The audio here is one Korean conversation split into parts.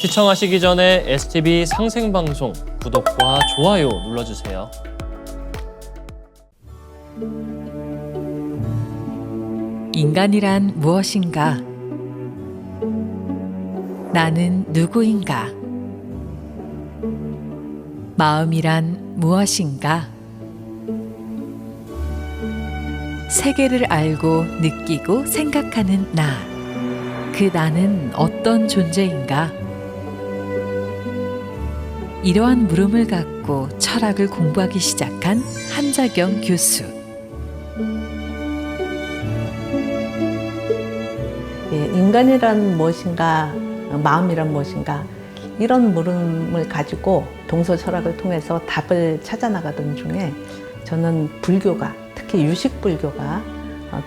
시청하시기 전에 STV 상생방송 구독과 좋아요 눌러주세요. 인간이란 무엇인가? 나는 누구인가? 마음이란 무엇인가? 세계를 알고 느끼고 생각하는 나. 그 나는 어떤 존재인가? 이러한 물음을 갖고 철학을 공부하기 시작한 한자경 교수. 인간이란 무엇인가, 마음이란 무엇인가, 이런 물음을 가지고 동서 철학을 통해서 답을 찾아 나가던 중에 저는 불교가, 특히 유식불교가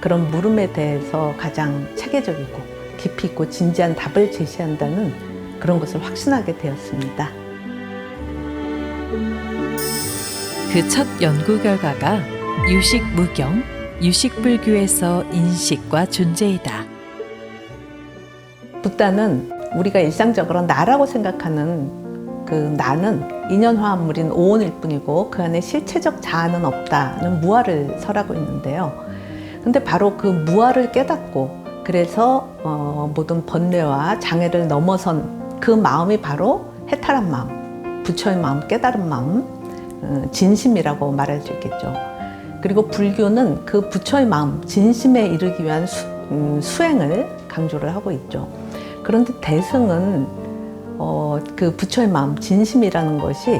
그런 물음에 대해서 가장 체계적이고 깊이 있고 진지한 답을 제시한다는 그런 것을 확신하게 되었습니다. 그 첫 연구 결과가 유식무경, 유식불교에서 인식과 존재이다. 붓다는 우리가 일상적으로 나라고 생각하는 그 나는 인연화합물인 오온일 뿐이고 그 안에 실체적 자아는 없다는 무아를 설하고 있는데요. 근데 바로 그 무아를 깨닫고 그래서 모든 번뇌와 장애를 넘어선 그 마음이 바로 해탈한 마음, 부처의 마음, 깨달은 마음, 진심이라고 말할 수 있겠죠. 그리고 불교는 그 부처의 마음, 진심에 이르기 위한 수행을 강조를 하고 있죠. 그런데 대승은 그 부처의 마음, 진심이라는 것이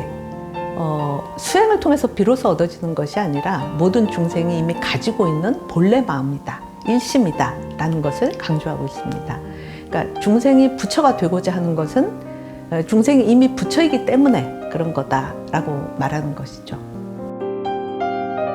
수행을 통해서 비로소 얻어지는 것이 아니라 모든 중생이 이미 가지고 있는 본래 마음이다, 일심이다 라는 것을 강조하고 있습니다. 그러니까 중생이 부처가 되고자 하는 것은 중생이 이미 부처이기 때문에 그런 거다라고 말하는 것이죠.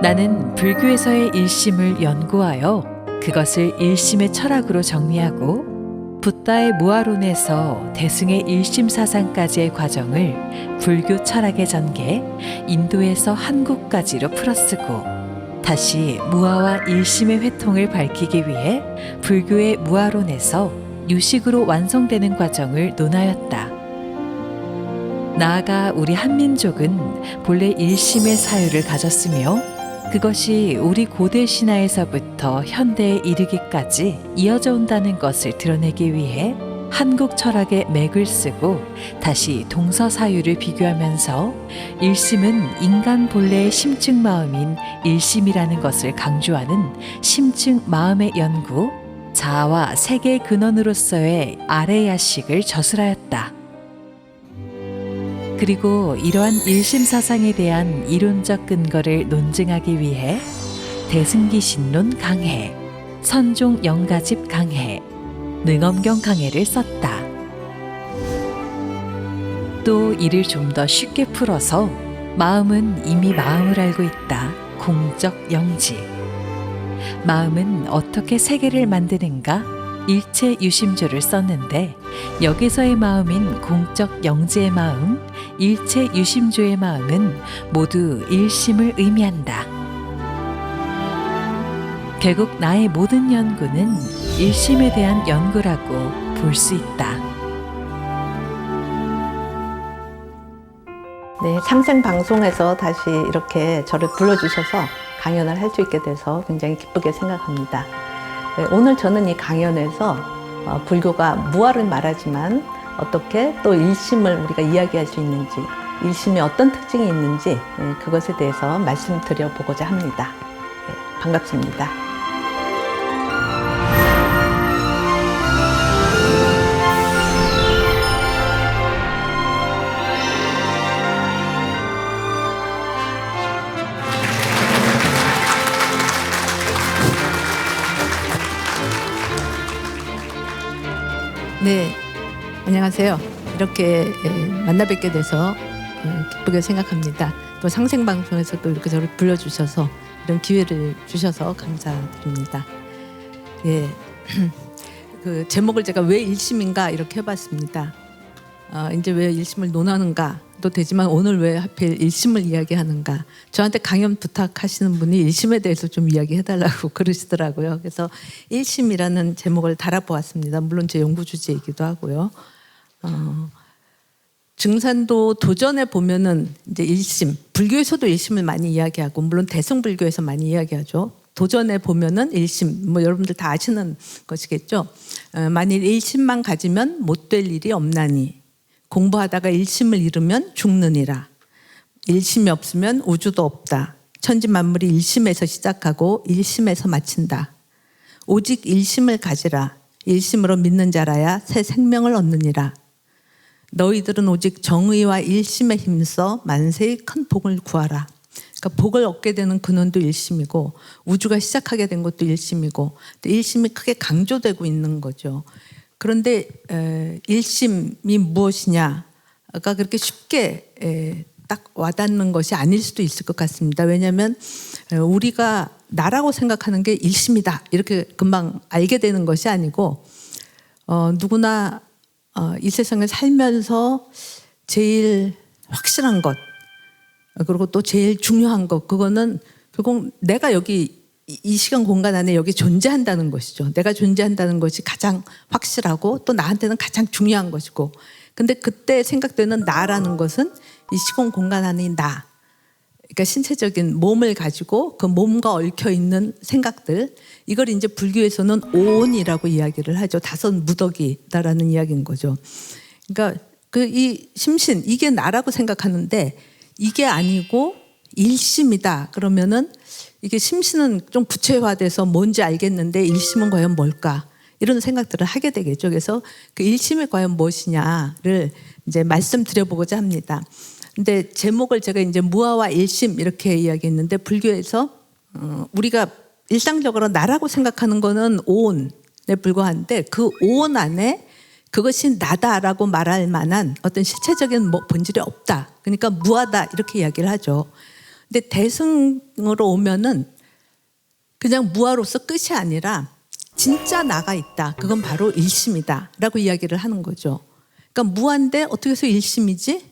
나는 불교에서의 일심을 연구하여 그것을 일심의 철학으로 정리하고 붓다의 무아론에서 대승의 일심 사상까지의 과정을 불교 철학의 전개, 인도에서 한국까지로 풀어쓰고 다시 무아와 일심의 회통을 밝히기 위해 불교의 무아론에서 유식으로 완성되는 과정을 논하였다. 나아가 우리 한민족은 본래 일심의 사유를 가졌으며 그것이 우리 고대 신화에서부터 현대에 이르기까지 이어져 온다는 것을 드러내기 위해 한국 철학의 맥을 쓰고 다시 동서사유를 비교하면서 일심은 인간 본래의 심층 마음인 일심이라는 것을 강조하는 심층 마음의 연구, 자아와 세계의 근원으로서의 아레야식을 저술하였다. 그리고 이러한 일심 사상에 대한 이론적 근거를 논증하기 위해 대승기신론 강해, 선종 영가집 강해, 능엄경 강해를 썼다. 또 이를 좀 더 쉽게 풀어서 마음은 이미 마음을 알고 있다. 공적 영지. 마음은 어떻게 세계를 만드는가? 일체 유심조를 썼는데 여기서의 마음인 공적 영지의 마음, 일체 유심조의 마음은 모두 일심을 의미한다. 결국 나의 모든 연구는 일심에 대한 연구라고 볼 수 있다. 네, 상생방송에서 다시 이렇게 저를 불러주셔서 강연을 할 수 있게 돼서 굉장히 기쁘게 생각합니다. 네, 오늘 저는 이 강연에서 불교가 무아를 말하지만 어떻게 또 일심을 우리가 이야기할 수 있는지, 일심이 어떤 특징이 있는지 그것에 대해서 말씀드려 보고자 합니다. 네, 반갑습니다. 네, 안녕하세요. 이렇게 만나 뵙게 돼서 기쁘게 생각합니다. 또 상생방송에서 또 이렇게 저를 불러주셔서 이런 기회를 주셔서 감사드립니다. 예, 그 제목을 제가 왜 일심인가 이렇게 해봤습니다. 이제 왜 일심을 논하는가도 되지만 오늘 왜 하필 일심을 이야기하는가. 저한테 강연 부탁하시는 분이 일심에 대해서 좀 이야기해달라고 그러시더라고요. 그래서 일심이라는 제목을 달아보았습니다. 물론 제 연구 주제이기도 하고요. 증산도 도전에 보면은 이제 일심, 불교에서도 일심을 많이 이야기하고 물론 대승불교에서 많이 이야기하죠. 도전에 보면은 일심, 뭐 여러분들 다 아시는 것이겠죠. 만일 일심만 가지면 못 될 일이 없나니 공부하다가 일심을 잃으면 죽느니라. 일심이 없으면 우주도 없다. 천지만물이 일심에서 시작하고 일심에서 마친다. 오직 일심을 가지라. 일심으로 믿는 자라야 새 생명을 얻느니라. 너희들은 오직 정의와 일심에 힘써 만세의 큰 복을 구하라. 그러니까 복을 얻게 되는 근원도 일심이고 우주가 시작하게 된 것도 일심이고 또 일심이 크게 강조되고 있는 거죠. 그런데 일심이 무엇이냐가 그렇게 쉽게 딱 와닿는 것이 아닐 수도 있을 것 같습니다. 왜냐하면 우리가 나라고 생각하는 게 일심이다 이렇게 금방 알게 되는 것이 아니고 누구나 이 세상을 살면서 제일 확실한 것 그리고 또 제일 중요한 것 그거는 결국 내가 여기 이 시간 공간 안에 여기 존재한다는 것이죠. 내가 존재한다는 것이 가장 확실하고 또 나한테는 가장 중요한 것이고 근데 그때 생각되는 나라는 것은 이 시공 공간 안에 나 그러니까 신체적인 몸을 가지고 그 몸과 얽혀 있는 생각들 이걸 이제 불교에서는 오온이라고 이야기를 하죠. 다섯 무더기다라는 이야기인 거죠. 그러니까 그 이 심신 이게 나라고 생각하는데 이게 아니고 일심이다. 그러면은 이게 심신은 좀 구체화돼서 뭔지 알겠는데 일심은 과연 뭘까? 이런 생각들을 하게 되겠죠. 그래서 그 일심이 과연 무엇이냐를 이제 말씀드려보고자 합니다. 근데 제목을 제가 이제 무아와 일심 이렇게 이야기했는데 불교에서 우리가 일상적으로 나라고 생각하는 거는 오온에 불과한데 그 오온 안에 그것이 나다라고 말할 만한 어떤 실체적인 본질이 없다. 그러니까 무아다 이렇게 이야기를 하죠. 근데 대승으로 오면은 그냥 무아로서 끝이 아니라 진짜 나가 있다. 그건 바로 일심이다라고 이야기를 하는 거죠. 그러니까 무아인데 어떻게 해서 일심이지?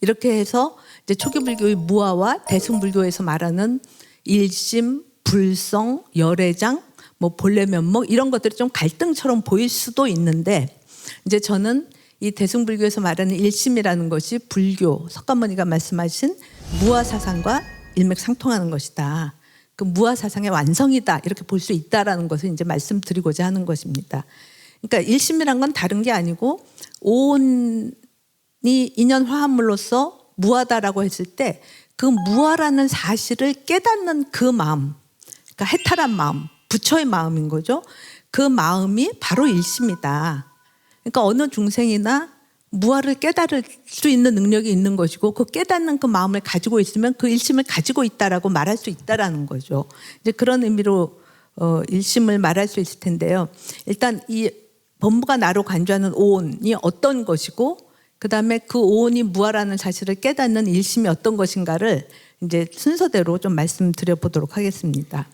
이렇게 해서 이제 초기 불교의 무아와 대승불교에서 말하는 일심, 불성, 열애장, 뭐 본래 면목 이런 것들이 좀 갈등처럼 보일 수도 있는데 이제 저는 이 대승불교에서 말하는 일심이라는 것이 불교 석가모니가 말씀하신 무아 사상과 일맥상통하는 것이다. 그 무아 사상의 완성이다 이렇게 볼 수 있다라는 것을 이제 말씀드리고자 하는 것입니다. 그러니까 일심이란 건 다른 게 아니고 오온이 인연 화합물로서 무아다라고 했을 때 그 무아라는 사실을 깨닫는 그 마음, 그러니까 해탈한 마음, 부처의 마음인 거죠. 그 마음이 바로 일심이다. 그러니까 어느 중생이나 무아를 깨달을 수 있는 능력이 있는 것이고 그 깨닫는 그 마음을 가지고 있으면 그 일심을 가지고 있다라고 말할 수 있다라는 거죠. 이제 그런 의미로 일심을 말할 수 있을 텐데요. 일단 이 범부가 나로 간주하는 오온이 어떤 것이고 그 다음에 그 오온이 무아라는 사실을 깨닫는 일심이 어떤 것인가를 이제 순서대로 좀 말씀드려 보도록 하겠습니다.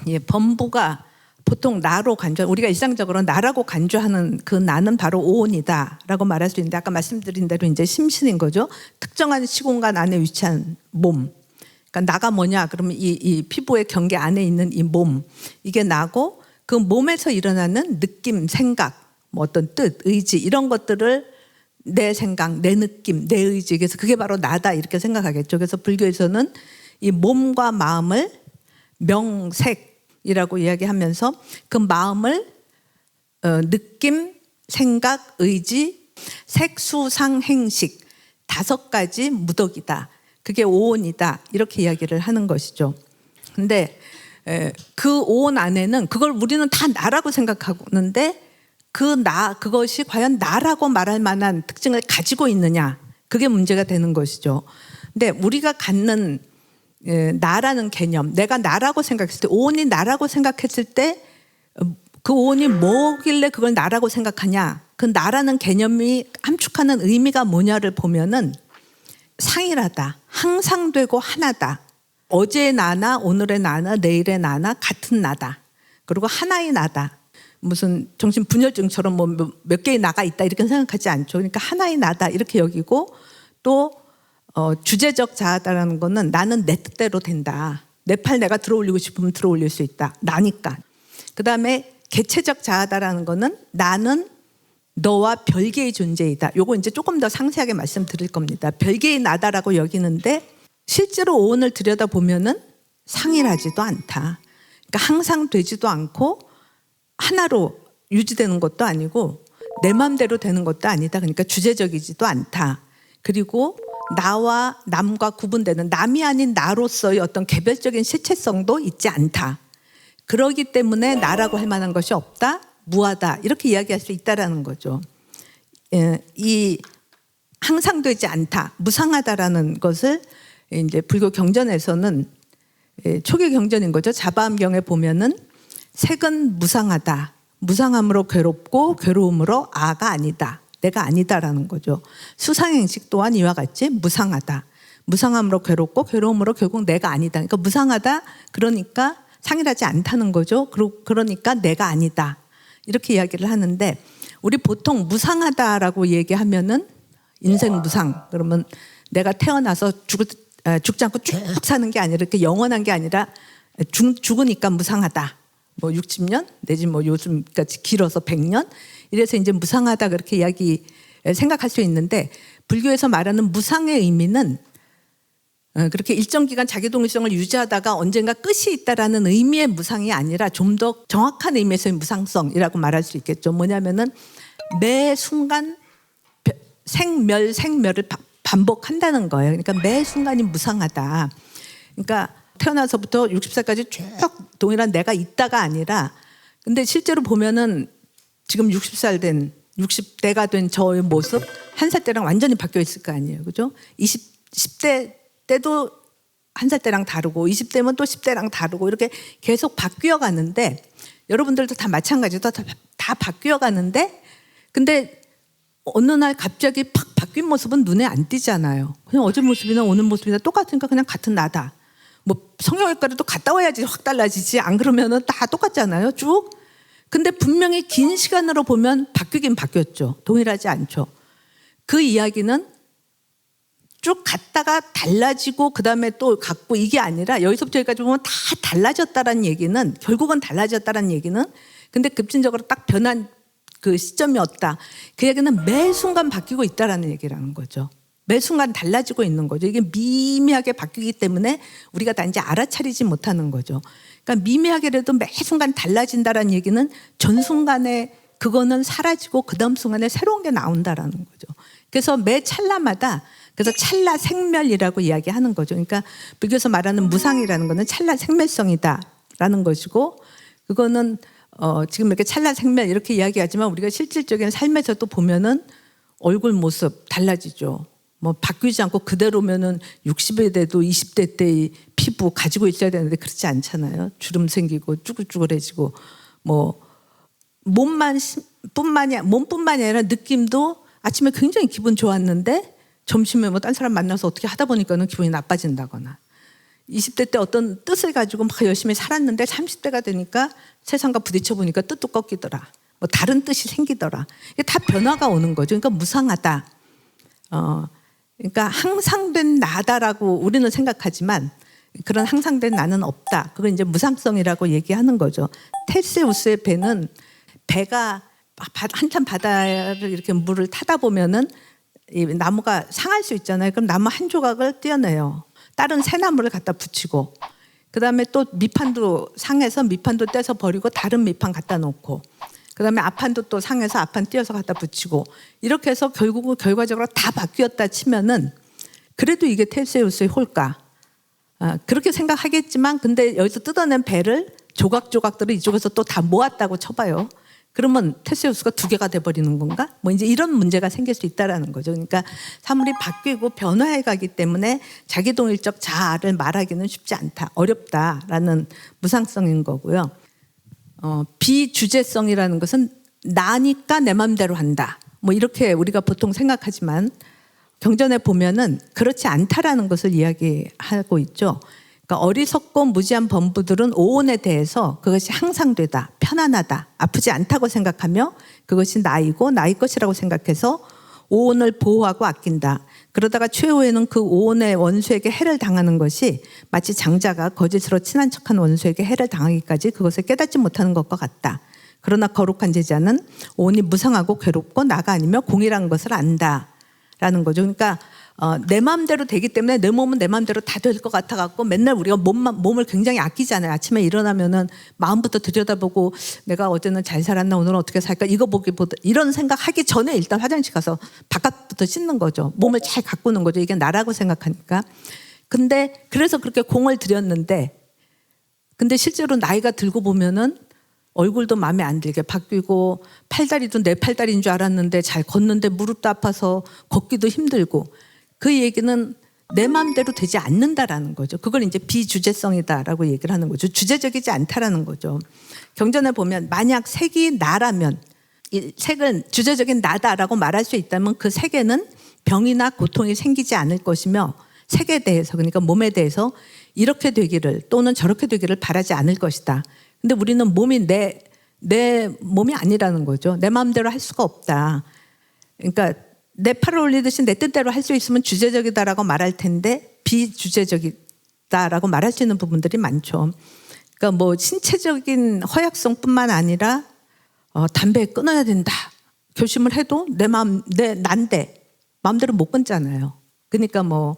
예, 범부가 보통 나로 간주, 우리가 일상적으로 나라고 간주하는 그 나는 바로 오온이다라고 말할 수 있는데 아까 말씀드린 대로 이제 심신인 거죠. 특정한 시공간 안에 위치한 몸. 그러니까 나가 뭐냐? 그러면 이 피부의 경계 안에 있는 이 몸. 이게 나고 그 몸에서 일어나는 느낌, 생각, 뭐 어떤 뜻, 의지 이런 것들을 내 생각, 내 느낌, 내 의지 그래서 그게 바로 나다 이렇게 생각하겠죠. 그래서 불교에서는 이 몸과 마음을 명색이라고 이야기하면서 그 마음을 느낌, 생각, 의지, 색수상, 행식 5가지 무덕이다. 그게 오온이다 이렇게 이야기를 하는 것이죠. 근데 그 오온 안에는 그걸 우리는 다 나라고 생각하는데 그것이 과연 나라고 말할 만한 특징을 가지고 있느냐 그게 문제가 되는 것이죠. 근데 우리가 갖는 나라는 개념, 내가 나라고 생각했을 때 오온이 나라고 생각했을 때 그 오온이 뭐길래 그걸 나라고 생각하냐 그 나라는 개념이 함축하는 의미가 뭐냐를 보면은 상일하다, 항상 되고 하나다. 어제의 나나 오늘의 나나 내일의 나나 같은 나다. 그리고 하나의 나다. 무슨 정신분열증처럼 뭐 몇 개의 나가 있다 이렇게 생각하지 않죠. 그러니까 하나의 나다 이렇게 여기고 또 주제적 자아다라는 거는 나는 내 뜻대로 된다. 내 팔 내가 들어올리고 싶으면 들어올릴 수 있다. 나니까. 그 다음에 개체적 자아다라는 거는 나는 너와 별개의 존재이다. 요거 이제 조금 더 상세하게 말씀드릴 겁니다. 별개의 나다라고 여기는데 실제로 오온을 들여다보면은 상일하지도 않다. 그러니까 항상 되지도 않고 하나로 유지되는 것도 아니고 내 마음대로 되는 것도 아니다. 그러니까 주제적이지도 않다. 그리고 나와 남과 구분되는 남이 아닌 나로서의 어떤 개별적인 실체성도 있지 않다. 그러기 때문에 나라고 할 만한 것이 없다. 무하다. 이렇게 이야기할 수 있다라는 거죠. 이 항상 되지 않다. 무상하다라는 것을 이제 불교 경전에서는 초기 경전인 거죠. 자바암경에 보면은 색은 무상하다. 무상함으로 괴롭고 괴로움으로 아가 아니다. 내가 아니다라는 거죠. 수상행식 또한 이와 같이 무상하다. 무상함으로 괴롭고 괴로움으로 결국 내가 아니다. 그러니까 무상하다. 그러니까 상일하지 않다는 거죠. 그러니까 내가 아니다. 이렇게 이야기를 하는데 우리 보통 무상하다라고 얘기하면은 인생 무상. 그러면 내가 태어나서 죽지 않고 쭉 사는 게 아니라 이렇게 영원한 게 아니라 죽으니까 무상하다. 뭐 60년 내지 뭐 요즘까지 길어서 100년 이래서 이제 무상하다 그렇게 생각할 수 있는데 불교에서 말하는 무상의 의미는 그렇게 일정 기간 자기 독립성을 유지하다가 언젠가 끝이 있다라는 의미의 무상이 아니라 좀 더 정확한 의미에서의 무상성이라고 말할 수 있겠죠. 뭐냐면은 매 순간 생멸을 반복한다는 거예요. 그러니까 매 순간이 무상하다. 그러니까 태어나서부터 60살까지 쭉 동일한 내가 있다가 아니라 근데 실제로 보면은 지금 60대가 된 저의 모습 한 살 때랑 완전히 바뀌어 있을 거 아니에요. 그죠? 10대 때도 한 살 때랑 다르고 20대면 또 10대랑 다르고 이렇게 계속 바뀌어 가는데 여러분들도 다 마찬가지로 다 바뀌어 가는데 근데 어느 날 갑자기 팍 바뀐 모습은 눈에 안 띄잖아요. 그냥 어제 모습이나 오늘 모습이나 똑같으니까 그냥 같은 나다. 뭐 성형외과를 또 갔다 와야지 확 달라지지 안 그러면은 다 똑같잖아요. 쭉. 근데 분명히 긴 시간으로 보면 바뀌긴 바뀌었죠. 동일하지 않죠. 그 이야기는 쭉 갔다가 달라지고 그다음에 또 갔고 이게 아니라 여기서부터 여기까지 보면 다 달라졌다라는 얘기는 결국은 달라졌다라는 얘기는 근데 급진적으로 딱 변한 그 시점이었다. 그 얘기는 매 순간 바뀌고 있다라는 얘기라는 거죠. 매 순간 달라지고 있는 거죠. 이게 미미하게 바뀌기 때문에 우리가 다 이제 알아차리지 못하는 거죠. 그러니까 미미하게라도 매 순간 달라진다라는 얘기는 전 순간에 그거는 사라지고 그 다음 순간에 새로운 게 나온다라는 거죠. 그래서 매 찰나마다 그래서 찰나 생멸이라고 이야기하는 거죠. 그러니까 불교에서 말하는 무상이라는 거는 찰나 생멸성이다라는 것이고 그거는 지금 이렇게 찰나 생멸 이렇게 이야기하지만 우리가 실질적인 삶에서도 보면은 얼굴 모습 달라지죠. 뭐 바뀌지 않고 그대로면은 60에 돼도 20대 때의 피부 가지고 있어야 되는데 그렇지 않잖아요. 주름 생기고 쭈글쭈글해지고 뭐 몸뿐만이 아니라 느낌도 아침에 굉장히 기분 좋았는데 점심에 뭐 딴 사람 만나서 어떻게 하다 보니까는 기분이 나빠진다거나 20대 때 어떤 뜻을 가지고 막 열심히 살았는데 30대가 되니까 세상과 부딪혀 보니까 뜻도 꺾이더라. 뭐 다른 뜻이 생기더라. 이게 다 변화가 오는 거죠. 그러니까 무상하다. 그러니까 항상된 나다라고 우리는 생각하지만 그런 항상된 나는 없다. 그걸 이제 무상성이라고 얘기하는 거죠. 테세우스의 배는 배가 한참 바다를 이렇게 물을 타다 보면은 이 나무가 상할 수 있잖아요. 그럼 나무 한 조각을 떼어내요. 다른 새 나무를 갖다 붙이고 그다음에 또 밑판도 상해서 밑판도 떼서 버리고 다른 밑판 갖다 놓고 그다음에 앞판도 또 상해서 앞판 띄어서 갖다 붙이고 이렇게 해서 결국은 결과적으로 다 바뀌었다 치면은 그래도 이게 테세우스의 홀까? 그렇게 생각하겠지만 근데 여기서 뜯어낸 배를 조각조각들을 이쪽에서 또 다 모았다고 쳐봐요. 그러면 테세우스가 두 개가 돼버리는 건가? 뭐 이제 이런 문제가 생길 수 있다라는 거죠. 그러니까 사물이 바뀌고 변화해 가기 때문에 자기동일적 자아를 말하기는 쉽지 않다, 어렵다라는 무상성인 거고요. 비주제성이라는 것은 나니까 내 맘대로 한다. 뭐 이렇게 우리가 보통 생각하지만 경전에 보면은 그렇지 않다라는 것을 이야기하고 있죠. 그러니까 어리석고 무지한 범부들은 오온에 대해서 그것이 항상 되다, 편안하다, 아프지 않다고 생각하며 그것이 나이고 나의 것이라고 생각해서 오온을 보호하고 아낀다. 그러다가 최후에는 그 오온의 원수에게 해를 당하는 것이 마치 장자가 거짓으로 친한 척한 원수에게 해를 당하기까지 그것을 깨닫지 못하는 것과 같다. 그러나 거룩한 제자는 오온이 무상하고 괴롭고 나가 아니며 공이라는 것을 안다라는 거죠. 그러니까 내 마음대로 되기 때문에 내 몸은 내 마음대로 다 될 것 같아 갖고 맨날 우리가 몸을 굉장히 아끼잖아요. 아침에 일어나면은 마음부터 들여다보고 내가 어제는 잘 살았나 오늘은 어떻게 살까 이거 보기보다 이런 생각하기 전에 일단 화장실 가서 바깥부터 씻는 거죠. 몸을 잘 가꾸는 거죠. 이게 나라고 생각하니까. 근데 그래서 그렇게 공을 들였는데 근데 실제로 나이가 들고 보면은 얼굴도 마음에 안 들게 바뀌고 팔다리도 내 팔다리인 줄 알았는데 잘 걷는데 무릎도 아파서 걷기도 힘들고 그 얘기는 내 마음대로 되지 않는다라는 거죠. 그걸 이제 비주제성이다라고 얘기를 하는 거죠. 주제적이지 않다라는 거죠. 경전에 보면 만약 색이 나라면 이 색은 주제적인 나다라고 말할 수 있다면 그 색에는 병이나 고통이 생기지 않을 것이며 색에 대해서 그러니까 몸에 대해서 이렇게 되기를 또는 저렇게 되기를 바라지 않을 것이다. 근데 우리는 몸이 내 몸이 아니라는 거죠. 내 마음대로 할 수가 없다. 그러니까 내 팔을 올리듯이 내 뜻대로 할 수 있으면 주제적이다라고 말할 텐데 비주제적이다라고 말할 수 있는 부분들이 많죠. 그러니까 뭐 신체적인 허약성뿐만 아니라 담배 끊어야 된다. 결심을 해도 내 마음 난데 마음대로 못 끊잖아요. 그러니까 뭐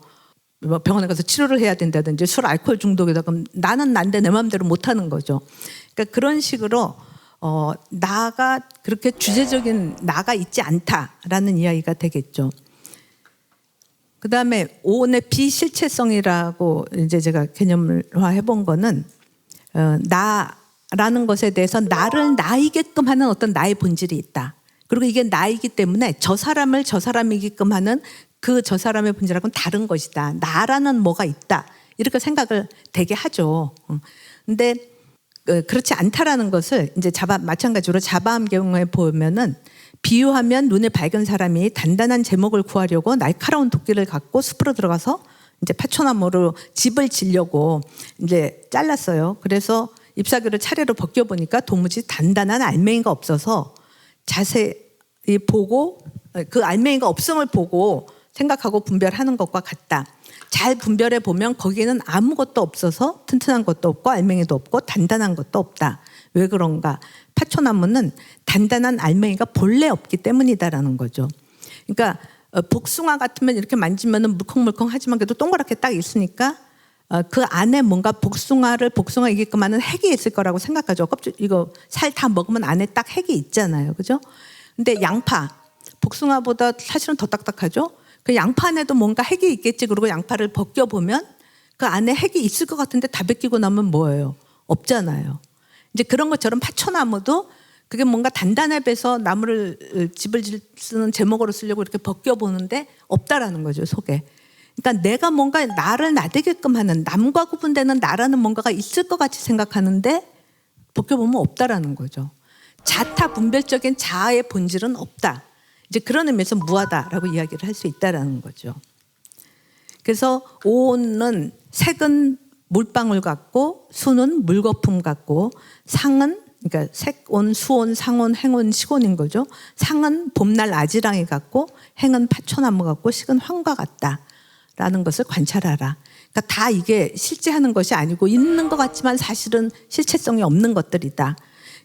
병원에 가서 치료를 해야 된다든지 술 알코올 중독이다 그럼 나는 난데 내 마음대로 못 하는 거죠. 그러니까 그런 식으로 나가 그렇게 주제적인 나가 있지 않다라는 이야기가 되겠죠. 그다음에 오온의 비실체성이라고 이제 제가 개념화 해본 거는 나라는 것에 대해서 나를 나이게끔 하는 어떤 나의 본질이 있다. 그리고 이게 나이기 때문에 저 사람을 저 사람이게끔 하는 그 저 사람의 본질하고는 다른 것이다. 나라는 뭐가 있다. 이렇게 생각을 되게 하죠. 근데 그렇지 않다라는 것을 이제 마찬가지로 자바암경에 보면은 비유하면 눈에 밝은 사람이 단단한 제목을 구하려고 날카로운 도끼를 갖고 숲으로 들어가서 이제 파초나무로 집을 지려고 이제 잘랐어요. 그래서 잎사귀를 차례로 벗겨보니까 도무지 단단한 알맹이가 없어서 자세히 보고 그 알맹이가 없음을 보고 생각하고 분별하는 것과 같다. 잘 분별해 보면 거기에는 아무것도 없어서 튼튼한 것도 없고 알맹이도 없고 단단한 것도 없다. 왜 그런가? 파초나무는 단단한 알맹이가 본래 없기 때문이다라는 거죠. 그러니까 복숭아 같으면 이렇게 만지면은 물컹물컹하지만 그래도 동그랗게 딱 있으니까 그 안에 뭔가 복숭아이게끔 하는 핵이 있을 거라고 생각하죠. 이거 살 다 먹으면 안에 딱 핵이 있잖아요. 그죠? 근데 양파, 복숭아보다 사실은 더 딱딱하죠? 그 양파 안에도 뭔가 핵이 있겠지. 그리고 양파를 벗겨보면 그 안에 핵이 있을 것 같은데 다 벗기고 나면 뭐예요? 없잖아요. 이제 그런 것처럼 파초나무도 그게 뭔가 단단해 배서 나무를 집을 쓰는 제목으로 쓰려고 이렇게 벗겨보는데 없다라는 거죠, 속에. 그러니까 내가 뭔가 나를 나되게끔 하는 남과 구분되는 나라는 뭔가가 있을 것 같이 생각하는데 벗겨보면 없다라는 거죠. 자타 분별적인 자아의 본질은 없다. 이제 그런 의미에서 무하다라고 이야기를 할 수 있다라는 거죠. 그래서 오온은 색은 물방울 같고 수는 물거품 같고 상은 그러니까 색온, 수온, 상온, 행온, 식온인 거죠. 상은 봄날 아지랑이 같고 행은 파초나무 같고 식은 황과 같다라는 것을 관찰하라. 그러니까 다 이게 실제 하는 것이 아니고 있는 것 같지만 사실은 실체성이 없는 것들이다.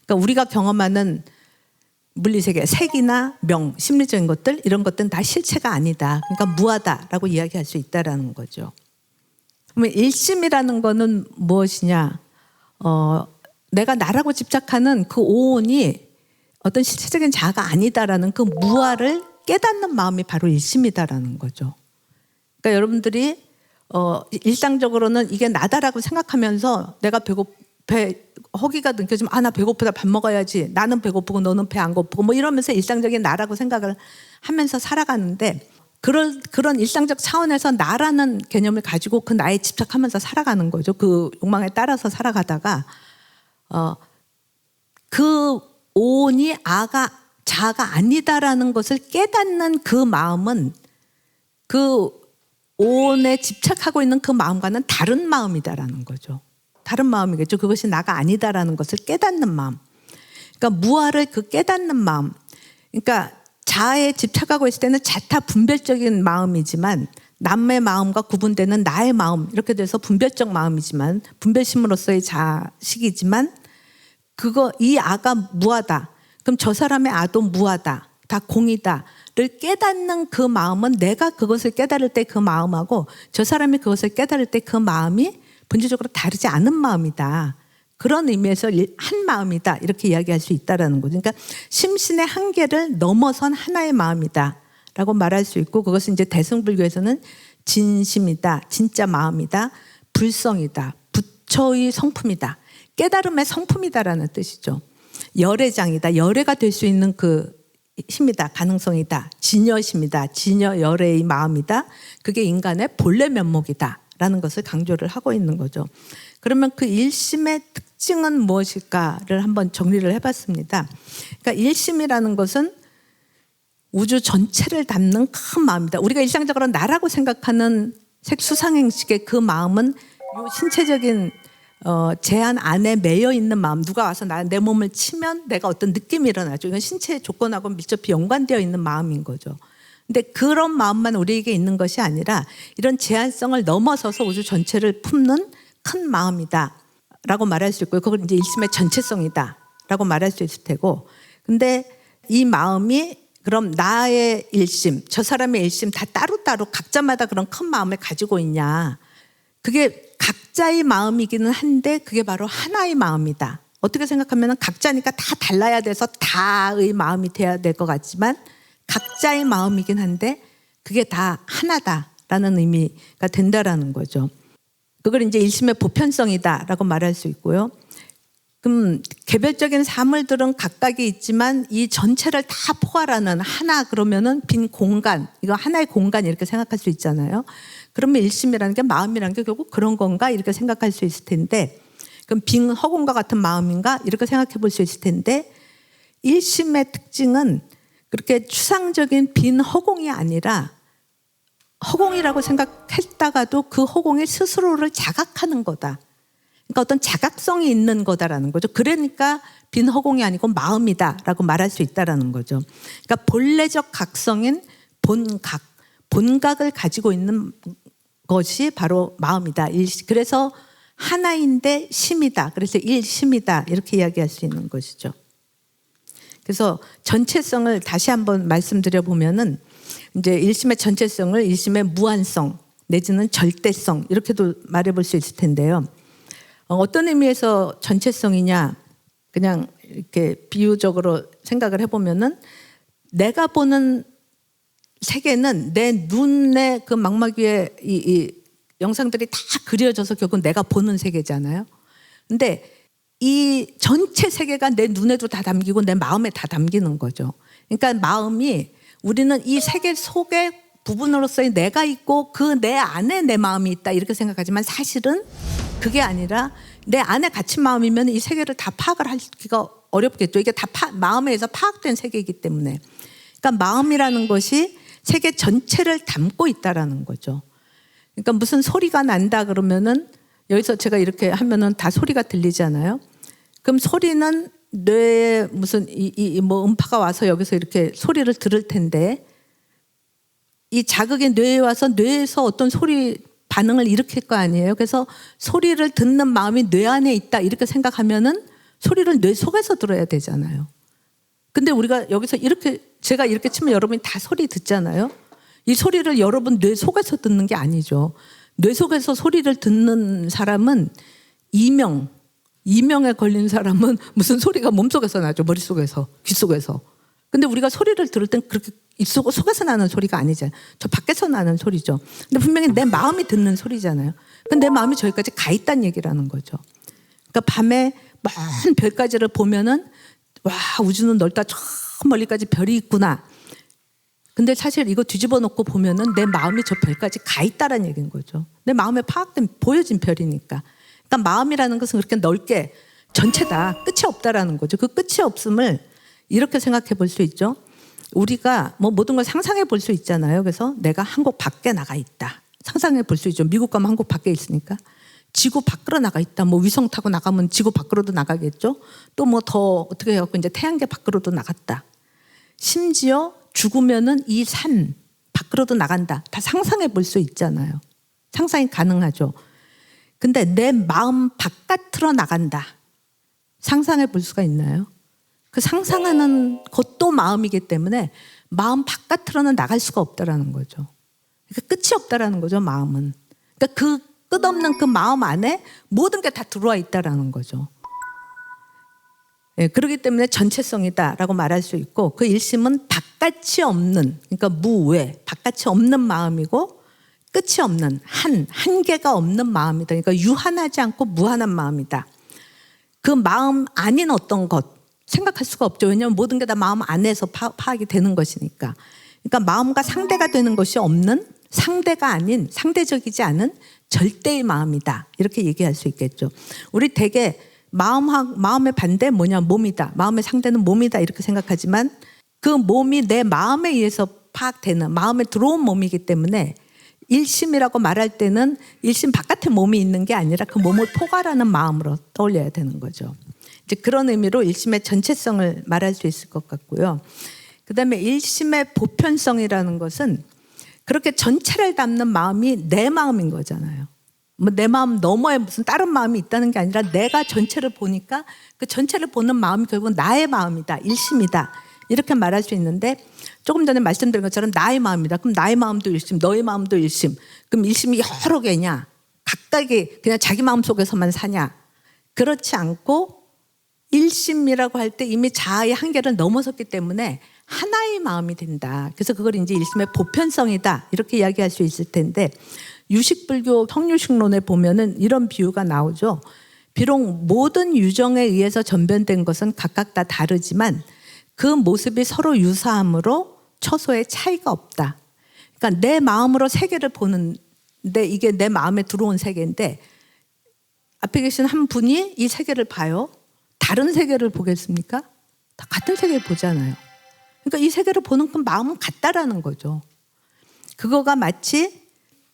그러니까 우리가 경험하는 물리세계, 색이나 명, 심리적인 것들 이런 것들은 다 실체가 아니다. 그러니까 무하다라고 이야기할 수 있다라는 거죠. 그러면 일심이라는 거는 무엇이냐? 내가 나라고 집착하는 그 오온이 어떤 실체적인 자아가 아니다라는 그 무아를 깨닫는 마음이 바로 일심이다라는 거죠. 그러니까 여러분들이 일상적으로는 이게 나다라고 생각하면서 내가 허기가 느껴지면 나 배고프다 밥 먹어야지 나는 배고프고 너는 배 안 고프고 뭐 이러면서 일상적인 나라고 생각을 하면서 살아가는데 그런 일상적 차원에서 나라는 개념을 가지고 그 나에 집착하면서 살아가는 거죠. 그 욕망에 따라서 살아가다가 그 오온이 자아가 아니다라는 것을 깨닫는 그 마음은 그 오온에 집착하고 있는 그 마음과는 다른 마음이다라는 거죠. 다른 마음이겠죠. 그것이 나가 아니다라는 것을 깨닫는 마음. 그러니까 무아를 그 깨닫는 마음. 그러니까 자아에 집착하고 있을 때는 자타 분별적인 마음이지만 남의 마음과 구분되는 나의 마음 이렇게 돼서 분별적 마음이지만 분별심으로서의 자식이지만 이 아가 무하다. 그럼 저 사람의 아도 무하다. 다 공이다를 깨닫는 그 마음은 내가 그것을 깨달을 때 그 마음하고 저 사람이 그것을 깨달을 때 그 마음이 본질적으로 다르지 않은 마음이다. 그런 의미에서 한 마음이다. 이렇게 이야기할 수 있다라는 거죠. 그러니까 심신의 한계를 넘어선 하나의 마음이다. 라고 말할 수 있고 그것은 이제 대승불교에서는 진심이다. 진짜 마음이다. 불성이다. 부처의 성품이다. 깨달음의 성품이다라는 뜻이죠. 열애장이다. 열애가 될 수 있는 그 힘이다. 가능성이다. 진여심이다. 진여 열애의 마음이다. 그게 인간의 본래 면목이다. 라는 것을 강조를 하고 있는 거죠. 그러면 그 일심의 특징은 무엇일까를 한번 정리를 해봤습니다. 그러니까 일심이라는 것은 우주 전체를 담는 큰 마음이다. 우리가 일상적으로 나라고 생각하는 색수상행식의 그 마음은 요 신체적인 제한 안에 매여 있는 마음. 누가 와서 내 몸을 치면 내가 어떤 느낌이 일어나죠. 이건 신체 조건하고 밀접히 연관되어 있는 마음인 거죠. 근데 그런 마음만 우리에게 있는 것이 아니라 이런 제한성을 넘어서서 우주 전체를 품는 큰 마음이다 라고 말할 수 있고요. 그걸 이제 일심의 전체성이다 라고 말할 수 있을 테고, 근데 이 마음이 그럼 나의 일심, 저 사람의 일심 다 따로따로 각자마다 그런 큰 마음을 가지고 있냐. 그게 각자의 마음이기는 한데 그게 바로 하나의 마음이다. 어떻게 생각하면 각자니까 다 달라야 돼서 다의 마음이 돼야 될 것 같지만 각자의 마음이긴 한데 그게 다 하나다라는 의미가 된다라는 거죠. 그걸 이제 일심의 보편성이다라고 말할 수 있고요. 그럼 개별적인 사물들은 각각이 있지만 이 전체를 다 포괄하는 하나 그러면은 빈 공간, 이거 하나의 공간 이렇게 생각할 수 있잖아요. 그러면 일심이라는 게 마음이라는 게 결국 그런 건가 이렇게 생각할 수 있을 텐데, 그럼 빈 허공과 같은 마음인가 이렇게 생각해 볼 수 있을 텐데, 일심의 특징은 그렇게 추상적인 빈 허공이 아니라 허공이라고 생각했다가도 그 허공이 스스로를 자각하는 거다. 그러니까 어떤 자각성이 있는 거다라는 거죠. 그러니까 빈 허공이 아니고 마음이다라고 말할 수 있다라는 거죠. 그러니까 본래적 각성인 본각을 가지고 있는 것이 바로 마음이다. 그래서 하나인데 심이다. 그래서 일심이다. 이렇게 이야기할 수 있는 것이죠. 그래서 전체성을 다시 한번 말씀드려 보면은 이제 일심의 전체성을 일심의 무한성 내지는 절대성 이렇게도 말해 볼 수 있을 텐데요. 어떤 의미에서 전체성이냐, 그냥 이렇게 비유적으로 생각을 해보면은 내가 보는 세계는 내 눈에 그 망막 위에 이 영상들이 다 그려져서 결국 내가 보는 세계잖아요. 근데 이 전체 세계가 내 눈에도 다 담기고 내 마음에 다 담기는 거죠. 그러니까 마음이, 우리는 이 세계 속의 부분으로서의 내가 있고 그 내 안에 내 마음이 있다 이렇게 생각하지만 사실은 그게 아니라 내 안에 갇힌 마음이면 이 세계를 다 파악을 하기가 어렵겠죠. 이게 다 마음에 의해서 파악된 세계이기 때문에. 그러니까 마음이라는 것이 세계 전체를 담고 있다라는 거죠. 그러니까 무슨 소리가 난다 그러면은 여기서 제가 이렇게 하면은 다 소리가 들리잖아요. 그럼 소리는 뇌에 무슨 뭐 음파가 와서 여기서 이렇게 소리를 들을 텐데, 이 자극이 뇌에 와서 뇌에서 어떤 소리 반응을 일으킬 거 아니에요. 그래서 소리를 듣는 마음이 뇌 안에 있다 이렇게 생각하면은 소리를 뇌 속에서 들어야 되잖아요. 근데 우리가 여기서 이렇게, 제가 이렇게 치면 여러분이 다 소리 듣잖아요. 이 소리를 여러분 뇌 속에서 듣는 게 아니죠. 뇌 속에서 소리를 듣는 사람은 이명에 걸린 사람은 무슨 소리가 몸속에서 나죠. 머릿속에서, 귓속에서. 근데 우리가 소리를 들을 땐 그렇게 속에서 나는 소리가 아니잖아요. 저 밖에서 나는 소리죠. 근데 분명히 내 마음이 듣는 소리잖아요. 근데 내 마음이 저기까지 가 있다는 얘기라는 거죠. 그러니까 밤에 먼 별까지를 보면은 와, 우주는 넓다. 저 멀리까지 별이 있구나. 근데 사실 이거 뒤집어 놓고 보면은 내 마음이 저 별까지 가 있다라는 얘기인 거죠. 내 마음에 파악된 보여진 별이니까. 그러니까 마음이라는 것은 그렇게 넓게 전체다. 끝이 없다라는 거죠. 그 끝이 없음을 이렇게 생각해 볼 수 있죠. 우리가 뭐 모든 걸 상상해 볼 수 있잖아요. 그래서 내가 한국 밖에 나가 있다. 상상해 볼 수 있죠. 미국 가면 한국 밖에 있으니까. 지구 밖으로 나가 있다. 뭐 위성 타고 나가면 지구 밖으로도 나가겠죠. 또 뭐 더 어떻게 해갖고 이제 태양계 밖으로도 나갔다. 심지어 죽으면은 이 산 밖으로도 나간다. 다 상상해 볼 수 있잖아요. 상상이 가능하죠. 근데 내 마음 바깥으로 나간다. 상상해 볼 수가 있나요? 그 상상하는 것도 마음이기 때문에 마음 바깥으로는 나갈 수가 없다라는 거죠. 그러니까 끝이 없다라는 거죠, 마음은. 그러니까 그 끝없는 그 마음 안에 모든 게 다 들어와 있다라는 거죠. 예, 그렇기 때문에 전체성이다라고 말할 수 있고, 그 일심은 바깥이 없는, 그러니까 무외, 바깥이 없는 마음이고 끝이 없는, 한계가 없는 마음이다. 그러니까 유한하지 않고 무한한 마음이다. 그 마음 아닌 어떤 것 생각할 수가 없죠. 왜냐하면 모든 게 다 마음 안에서 파악이 되는 것이니까. 그러니까 마음과 상대가 되는 것이 없는, 상대가 아닌, 상대적이지 않은 절대의 마음이다. 이렇게 얘기할 수 있겠죠. 우리 되게 마음의 반대 뭐냐? 몸이다. 마음의 상대는 몸이다. 이렇게 생각하지만 그 몸이 내 마음에 의해서 파악되는, 마음에 들어온 몸이기 때문에 일심이라고 말할 때는 일심 바깥에 몸이 있는 게 아니라 그 몸을 포괄하는 마음으로 떠올려야 되는 거죠. 이제 그런 의미로 일심의 전체성을 말할 수 있을 것 같고요. 그다음에 일심의 보편성이라는 것은 그렇게 전체를 담는 마음이 내 마음인 거잖아요. 뭐 내 마음 너머에 무슨 다른 마음이 있다는 게 아니라 내가 전체를 보니까 그 전체를 보는 마음이 결국 나의 마음이다, 일심이다, 이렇게 말할 수 있는데, 조금 전에 말씀드린 것처럼 나의 마음이다. 그럼 나의 마음도 일심, 너의 마음도 일심. 그럼 일심이 여러 개냐? 각각이 그냥 자기 마음 속에서만 사냐? 그렇지 않고 일심이라고 할 때 이미 자아의 한계를 넘어섰기 때문에 하나의 마음이 된다. 그래서 그걸 이제 일심의 보편성이다, 이렇게 이야기할 수 있을 텐데, 유식불교 성유식론에 보면은 이런 비유가 나오죠. 비록 모든 유정에 의해서 전변된 것은 각각 다 다르지만 그 모습이 서로 유사함으로 처소에 차이가 없다. 그러니까 내 마음으로 세계를 보는데 이게 내 마음에 들어온 세계인데, 앞에 계신 한 분이 이 세계를 봐요. 다른 세계를 보겠습니까? 다 같은 세계를 보잖아요. 그러니까 이 세계를 보는 그 마음은 같다라는 거죠. 그거가 마치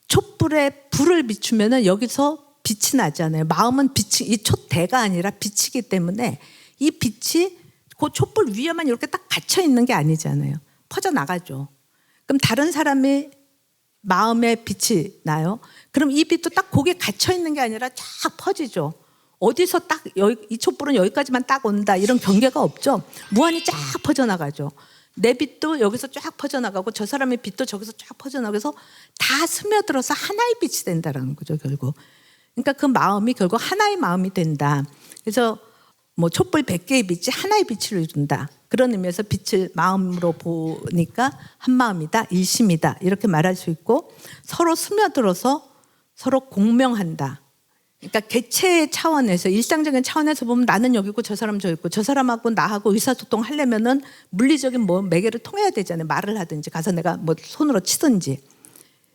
촛불에 불을 비추면은 여기서 빛이 나잖아요. 마음은 빛이, 이 촛대가 아니라 빛이기 때문에 이 빛이 그 촛불 위에만 이렇게 딱 갇혀 있는 게 아니잖아요. 퍼져 나가죠. 그럼 다른 사람이 마음에 빛이 나요. 그럼 이 빛도 딱 거기에 갇혀 있는 게 아니라 쫙 퍼지죠. 어디서 딱 이 촛불은 여기까지만 딱 온다, 이런 경계가 없죠. 무한히 쫙 퍼져 나가죠. 내 빛도 여기서 쫙 퍼져나가고 저 사람의 빛도 저기서 쫙 퍼져나가서 다 스며들어서 하나의 빛이 된다라는 거죠, 결국. 그러니까 그 마음이 결국 하나의 마음이 된다. 그래서 뭐 촛불 100개의 빛이 하나의 빛을 이룬다. 그런 의미에서 빛을 마음으로 보니까 한 마음이다, 일심이다, 이렇게 말할 수 있고, 서로 스며들어서 서로 공명한다. 그러니까 개체의 차원에서, 일상적인 차원에서 보면 나는 여기 있고 저 사람 저 있고, 저 사람하고 나하고 의사소통 하려면은 물리적인 뭐 매개를 통해야 되잖아요. 말을 하든지 가서 내가 뭐 손으로 치든지.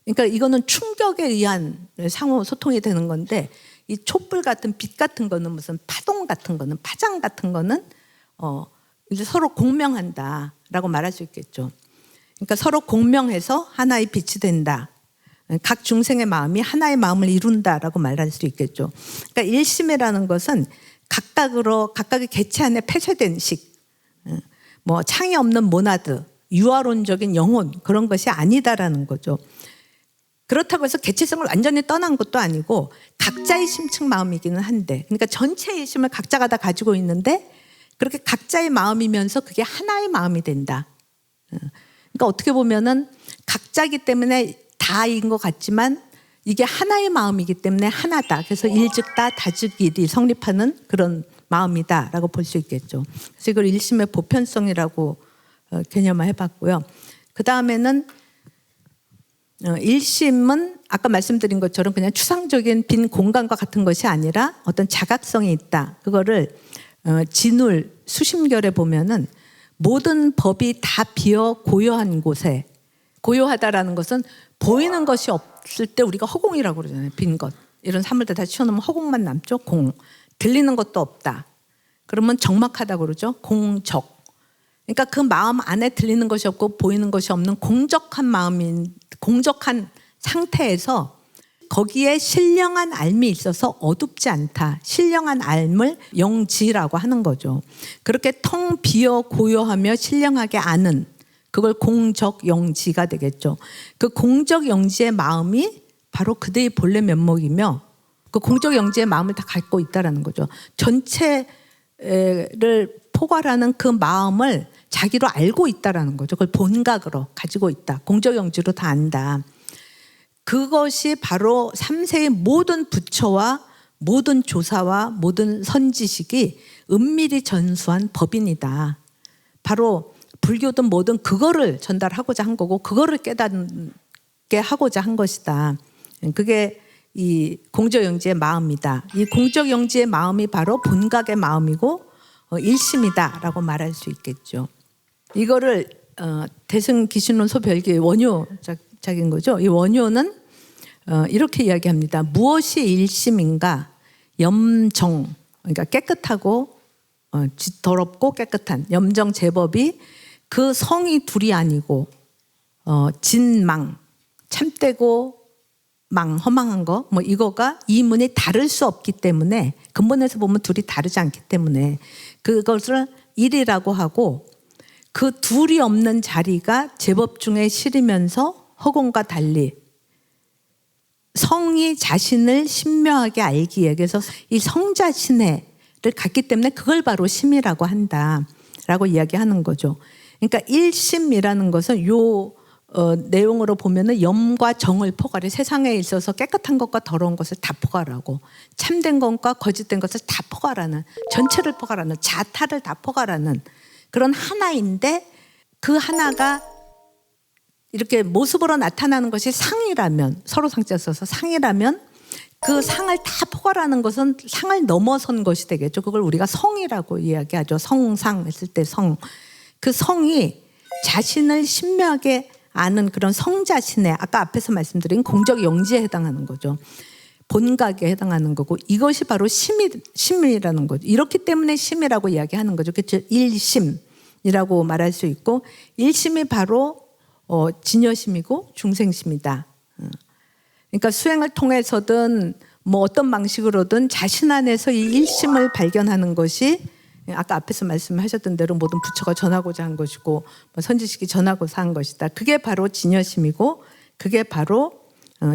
그러니까 이거는 충격에 의한 상호 소통이 되는 건데, 이 촛불 같은 빛 같은 거는 무슨 파동 같은 거는, 파장 같은 거는 이제 서로 공명한다라고 말할 수 있겠죠. 그러니까 서로 공명해서 하나의 빛이 된다. 각 중생의 마음이 하나의 마음을 이룬다라고 말할 수 있겠죠. 그러니까 일심이라는 것은 각각의 개체 안에 폐쇄된 식, 뭐 창이 없는 모나드, 유아론적인 영혼, 그런 것이 아니다라는 거죠. 그렇다고 해서 개체성을 완전히 떠난 것도 아니고 각자의 심층 마음이기는 한데, 그러니까 전체의 일심을 각자가 다 가지고 있는데 그렇게 각자의 마음이면서 그게 하나의 마음이 된다. 그러니까 어떻게 보면은 각자이기 때문에 다인 것 같지만 이게 하나의 마음이기 때문에 하나다. 그래서 일즉다, 다즉일이 성립하는 그런 마음이다라고 볼 수 있겠죠. 그래서 이걸 일심의 보편성이라고 개념화해봤고요. 그 다음에는 일심은 아까 말씀드린 것처럼 그냥 추상적인 빈 공간과 같은 것이 아니라 어떤 자각성이 있다. 그거를 진울 수심결에 보면은 모든 법이 다 비어 고요한 곳에, 고요하다라는 것은 보이는 것이 없을 때 우리가 허공이라고 그러잖아요. 빈 것. 이런 사물들 다 치워놓으면 허공만 남죠. 공. 들리는 것도 없다. 그러면 적막하다고 그러죠. 공적. 그러니까 그 마음 안에 들리는 것이 없고 보이는 것이 없는 공적한 상태에서 거기에 신령한 알미 있어서 어둡지 않다. 신령한 알을 영지라고 하는 거죠. 그렇게 텅 비어 고요하며 신령하게 아는, 그걸 공적 영지가 되겠죠. 그 공적 영지의 마음이 바로 그대의 본래 면목이며 그 공적 영지의 마음을 다 갖고 있다라는 거죠. 전체 포괄하는 그 마음을 자기로 알고 있다라는 거죠. 그걸 본각으로 가지고 있다. 공적영지로 다 안다. 그것이 바로 3세의 모든 부처와 모든 조사와 모든 선지식이 은밀히 전수한 법인이다. 바로 불교든 뭐든 그거를 전달하고자 한 거고 그거를 깨닫게 하고자 한 것이다. 그게 이 공적영지의 마음이다. 이 공적영지의 마음이 바로 본각의 마음이고 일심이다라고 말할 수 있겠죠. 이거를 대승기신론 소별기의 원효작인 거죠. 이 원효는 이렇게 이야기합니다. 무엇이 일심인가? 염정, 그러니까 깨끗하고 더럽고 깨끗한 염정 제법이 그 성이 둘이 아니고 진망, 참되고 망, 허망한 거, 뭐 이거가 이문이 다를 수 없기 때문에 근본에서 보면 둘이 다르지 않기 때문에 그것을 일이라고 하고 그 둘이 없는 자리가 제법 중에 실이면서 허공과 달리 성이 자신을 신묘하게 알기에 그래서 이 성 자신을 갖기 때문에 그걸 바로 심이라고 한다라고 이야기하는 거죠. 그러니까 일심이라는 것은 요 내용으로 보면은 염과 정을 포괄해 세상에 있어서 깨끗한 것과 더러운 것을 다 포괄하고 참된 것과 거짓된 것을 다 포괄하는 전체를 포괄하는 자타를 다 포괄하는 그런 하나인데 그 하나가 이렇게 모습으로 나타나는 것이 상이라면 서로 상자 써서 상이라면 그 상을 다 포괄하는 것은 상을 넘어선 것이 되겠죠. 그걸 우리가 성이라고 이야기하죠. 성상 했을 때 성. 그 성이 자신을 신묘하게 아는 그런 성 자신의 아까 앞에서 말씀드린 공적 영지에 해당하는 거죠. 본각에 해당하는 거고 이것이 바로 심이라는 거죠. 이렇기 때문에 심이라고 이야기하는 거죠. 그렇죠? 일심이라고 말할 수 있고 일심이 바로 진여심이고 중생심이다. 그러니까 수행을 통해서든 뭐 어떤 방식으로든 자신 안에서 이 일심을 발견하는 것이 아까 앞에서 말씀하셨던 대로 모든 부처가 전하고자 한 것이고 선지식이 전하고자 한 것이다. 그게 바로 진여심이고 그게 바로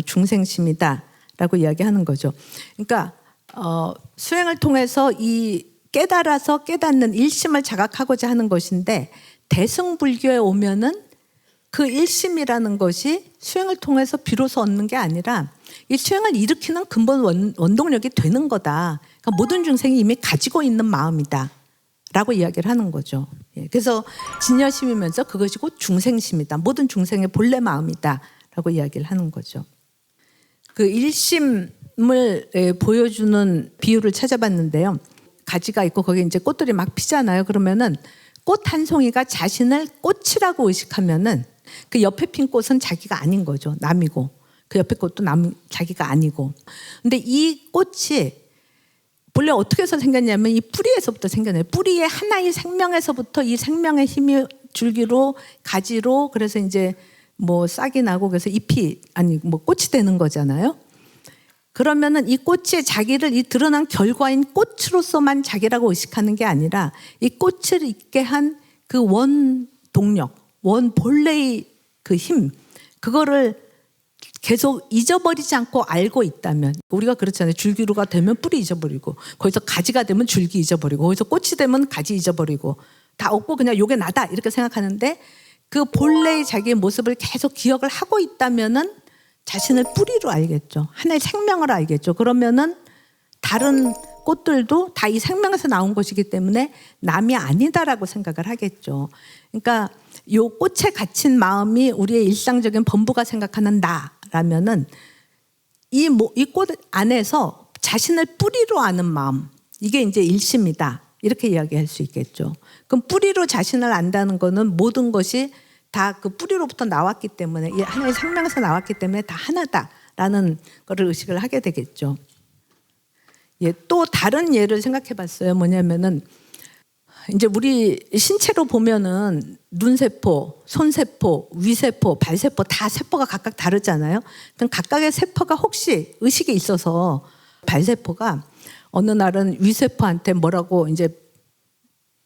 중생심이다라고 이야기하는 거죠. 그러니까 수행을 통해서 이 깨달아서 깨닫는 일심을 자각하고자 하는 것인데 대승불교에 오면은 그 일심이라는 것이 수행을 통해서 비로소 얻는 게 아니라 이 수행을 일으키는 근본 원동력이 되는 거다. 그러니까 모든 중생이 이미 가지고 있는 마음이다 라고 이야기를 하는 거죠. 그래서 진여심이면서 그것이 곧 중생심이다. 모든 중생의 본래 마음이다 라고 이야기를 하는 거죠. 그 일심을 보여주는 비유를 찾아봤는데요. 가지가 있고 거기에 이제 꽃들이 막 피잖아요. 그러면은 꽃 한 송이가 자신을 꽃이라고 의식하면은 그 옆에 핀 꽃은 자기가 아닌 거죠. 남이고. 그 옆에 꽃도 자기가 아니고. 근데 이 꽃이 본래 어떻게 해서 생겼냐면 이 뿌리에서부터 생겨나요. 뿌리의 하나의 생명에서부터 이 생명의 힘이 줄기로 가지로 그래서 이제 뭐 싹이 나고 그래서 잎이 아니 뭐 꽃이 되는 거잖아요. 그러면은 이 꽃이 자기를 이 드러난 결과인 꽃으로서만 자기라고 의식하는 게 아니라 이 꽃을 있게 한 그 원 동력, 원 본래의 그 힘, 그거를 계속 잊어버리지 않고 알고 있다면 우리가 그렇잖아요. 줄기로가 되면 뿌리 잊어버리고 거기서 가지가 되면 줄기 잊어버리고 거기서 꽃이 되면 가지 잊어버리고 다 없고 그냥 요게 나다 이렇게 생각하는데 그 본래의 자기의 모습을 계속 기억을 하고 있다면은 자신을 뿌리로 알겠죠. 하나의 생명을 알겠죠. 그러면은 다른 꽃들도 다 이 생명에서 나온 것이기 때문에 남이 아니다라고 생각을 하겠죠. 그러니까 요 꽃에 갇힌 마음이 우리의 일상적인 범부가 생각하는 나라면은 이 꽃 안에서 자신을 뿌리로 아는 마음, 이게 이제 일심이다. 이렇게 이야기할 수 있겠죠. 그럼 뿌리로 자신을 안다는 거는 모든 것이 다 그 뿌리로부터 나왔기 때문에 이 하나의 생명에서 나왔기 때문에 다 하나다라는 거를 의식을 하게 되겠죠. 또 다른 예를 생각해 봤어요. 뭐냐면은 이제 우리 신체로 보면은 눈세포, 손세포, 위세포, 발세포 다 세포가 각각 다르잖아요. 그럼 각각의 세포가 혹시 의식이 있어서 발세포가 어느 날은 위세포한테 뭐라고 이제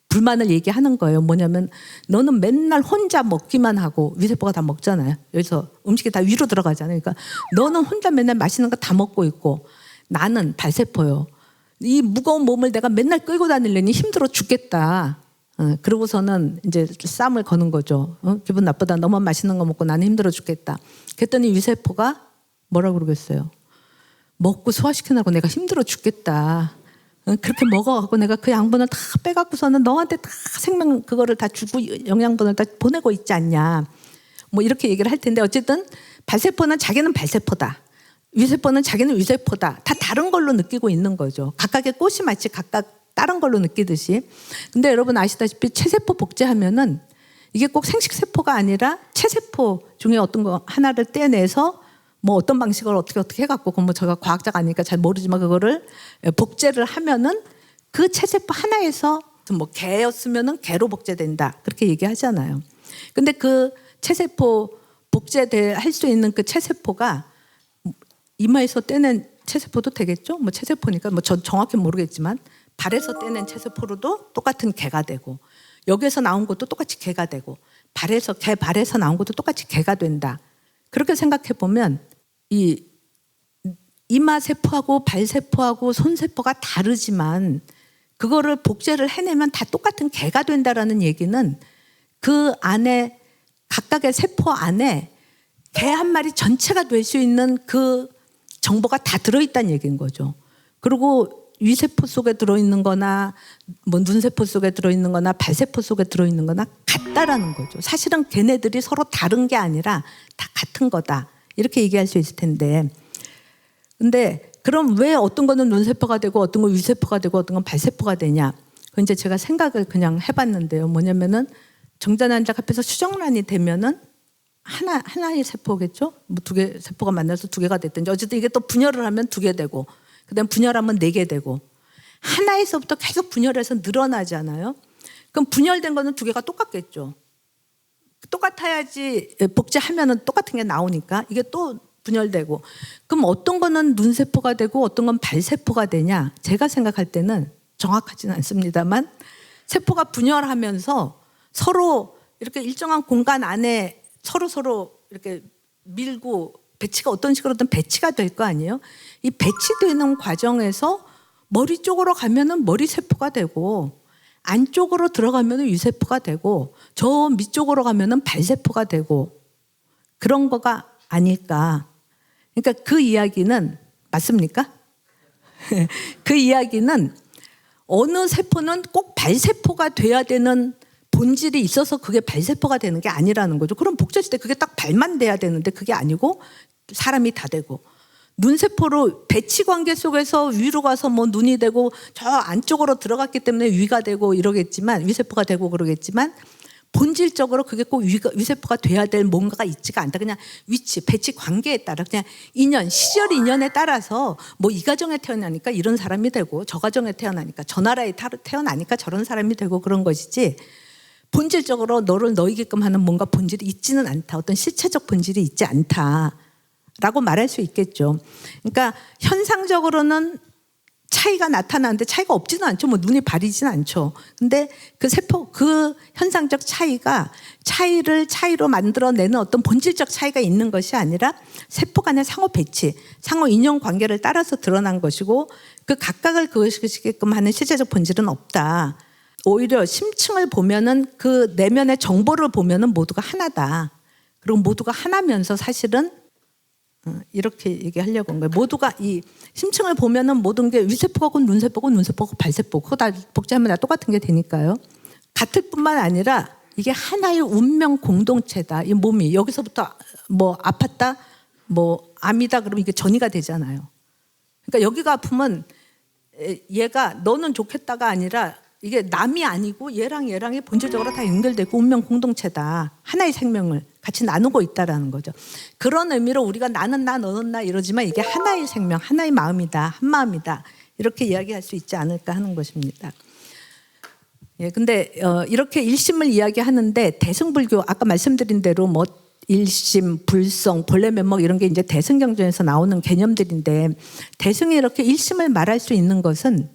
불만을 얘기하는 거예요. 뭐냐면 너는 맨날 혼자 먹기만 하고 위세포가 다 먹잖아요. 여기서 음식이 다 위로 들어가잖아요. 그러니까 너는 혼자 맨날 맛있는 거 다 먹고 있고 나는 발세포요. 이 무거운 몸을 내가 맨날 끌고 다니려니 힘들어 죽겠다. 그러고서는 이제 싸움을 거는 거죠. 기분 나쁘다. 너무 맛있는 거 먹고 나는 힘들어 죽겠다. 그랬더니 위세포가 뭐라고 그러겠어요? 먹고 소화시키느라고 내가 힘들어 죽겠다. 그렇게 먹어갖고 내가 그 양분을 다 빼갖고서는 너한테 다 생명 그거를 다 주고 영양분을 다 보내고 있지 않냐. 뭐 이렇게 얘기를 할 텐데 어쨌든 발세포는 자기는 발세포다. 위세포는 자기는 위세포다. 다 다른 걸로 느끼고 있는 거죠. 각각의 꽃이 마치 각각 다른 걸로 느끼듯이. 근데 여러분 아시다시피 체세포 복제하면은 이게 꼭 생식세포가 아니라 체세포 중에 어떤 거 하나를 떼내서 뭐 어떤 방식을 어떻게 해갖고 그건 뭐 제가 과학자가 아니니까 잘 모르지만 그거를 복제를 하면은 그 체세포 하나에서 뭐 개였으면은 개로 복제된다. 그렇게 얘기하잖아요. 근데 그 체세포 복제할 수 있는 그 체세포가 이마에서 떼낸 체세포도 되겠죠? 뭐 체세포니까 뭐 전 정확히 모르겠지만 발에서 떼낸 체세포로도 똑같은 개가 되고 여기에서 나온 것도 똑같이 개가 되고 개 발에서 나온 것도 똑같이 개가 된다. 그렇게 생각해 보면 이 이마 세포하고 발 세포하고 손 세포가 다르지만 그거를 복제를 해내면 다 똑같은 개가 된다라는 얘기는 그 안에 각각의 세포 안에 개 한 마리 전체가 될 수 있는 그 정보가 다 들어있다는 얘기인 거죠. 그리고 위세포 속에 들어있는 거나 뭐 눈세포 속에 들어있는 거나 발세포 속에 들어있는 거나 같다라는 거죠. 사실은 걔네들이 서로 다른 게 아니라 다 같은 거다. 이렇게 얘기할 수 있을 텐데. 근데 그럼 왜 어떤 거는 눈세포가 되고 어떤 건 위세포가 되고 어떤 건 발세포가 되냐. 그 이제 제가 생각을 그냥 해봤는데요. 뭐냐면은 정자난자 앞에서 수정란이 되면은 하나의 세포겠죠? 뭐 두 개 세포가 만나서 두 개가 됐든지 어쨌든 이게 또 분열을 하면 두 개 되고 그다음 분열하면 네 개 되고 하나에서부터 계속 분열해서 늘어나잖아요. 그럼 분열된 거는 두 개가 똑같겠죠. 똑같아야지 복제하면은 똑같은 게 나오니까 이게 또 분열되고 그럼 어떤 거는 눈세포가 되고 어떤 건 발세포가 되냐? 제가 생각할 때는 정확하지는 않습니다만 세포가 분열하면서 서로 이렇게 일정한 공간 안에 서로 이렇게 밀고 배치가 어떤 식으로든 배치가 될 거 아니에요? 이 배치되는 과정에서 머리 쪽으로 가면은 머리 세포가 되고 안쪽으로 들어가면은 위세포가 되고 저 밑쪽으로 가면은 발세포가 되고 그런 거가 아닐까. 그러니까 그 이야기는 맞습니까? 그 이야기는 어느 세포는 꼭 발세포가 돼야 되는 본질이 있어서 그게 발세포가 되는 게 아니라는 거죠. 그럼 복제할 때 그게 딱 발만 돼야 되는데 그게 아니고 사람이 다 되고 눈세포로 배치 관계 속에서 위로 가서 뭐 눈이 되고 저 안쪽으로 들어갔기 때문에 위가 되고 이러겠지만 위세포가 되고 그러겠지만 본질적으로 그게 꼭 위세포가 돼야 될 뭔가가 있지가 않다. 그냥 위치, 배치 관계에 따라 그냥 인연, 시절 인연에 따라서 뭐 이 가정에 태어나니까 이런 사람이 되고 저 가정에 태어나니까 저 나라에 태어나니까 저런 사람이 되고 그런 것이지 본질적으로 너를 너이게끔 하는 뭔가 본질이 있지는 않다. 어떤 실체적 본질이 있지 않다라고 말할 수 있겠죠. 그러니까 현상적으로는 차이가 나타나는데 차이가 없지는 않죠. 뭐 눈이 바리지는 않죠. 근데 그 그 현상적 차이를 차이로 만들어내는 어떤 본질적 차이가 있는 것이 아니라 세포 간의 상호 배치, 상호 인연 관계를 따라서 드러난 것이고 그 각각을 그것이게끔 하는 실제적 본질은 없다. 오히려 심층을 보면은 그 내면의 정보를 보면은 모두가 하나다. 그리고 모두가 하나면서 사실은 이렇게 얘기하려고 한 거예요. 모두가 이 심층을 보면은 모든 게 위세포고 눈세포고 눈세포고 발세포고 그거 다 복제하면 다 똑같은 게 되니까요. 같을 뿐만 아니라 이게 하나의 운명 공동체다. 이 몸이 여기서부터 뭐 아팠다, 뭐 암이다 그러면 이게 전이가 되잖아요. 그러니까 여기가 아프면 얘가 너는 좋겠다가 아니라 이게 남이 아니고 얘랑이 본질적으로 다 연결되고 운명 공동체다. 하나의 생명을 같이 나누고 있다라는 거죠. 그런 의미로 우리가 나는 나 너는 나 이러지만 이게 하나의 생명, 하나의 마음이다. 한 마음이다. 이렇게 이야기할 수 있지 않을까 하는 것입니다. 예, 근데 이렇게 일심을 이야기하는데 대승불교 아까 말씀드린 대로 뭐 일심, 불성, 본래 면목 이런 게 이제 대승경전에서 나오는 개념들인데 대승이 이렇게 일심을 말할 수 있는 것은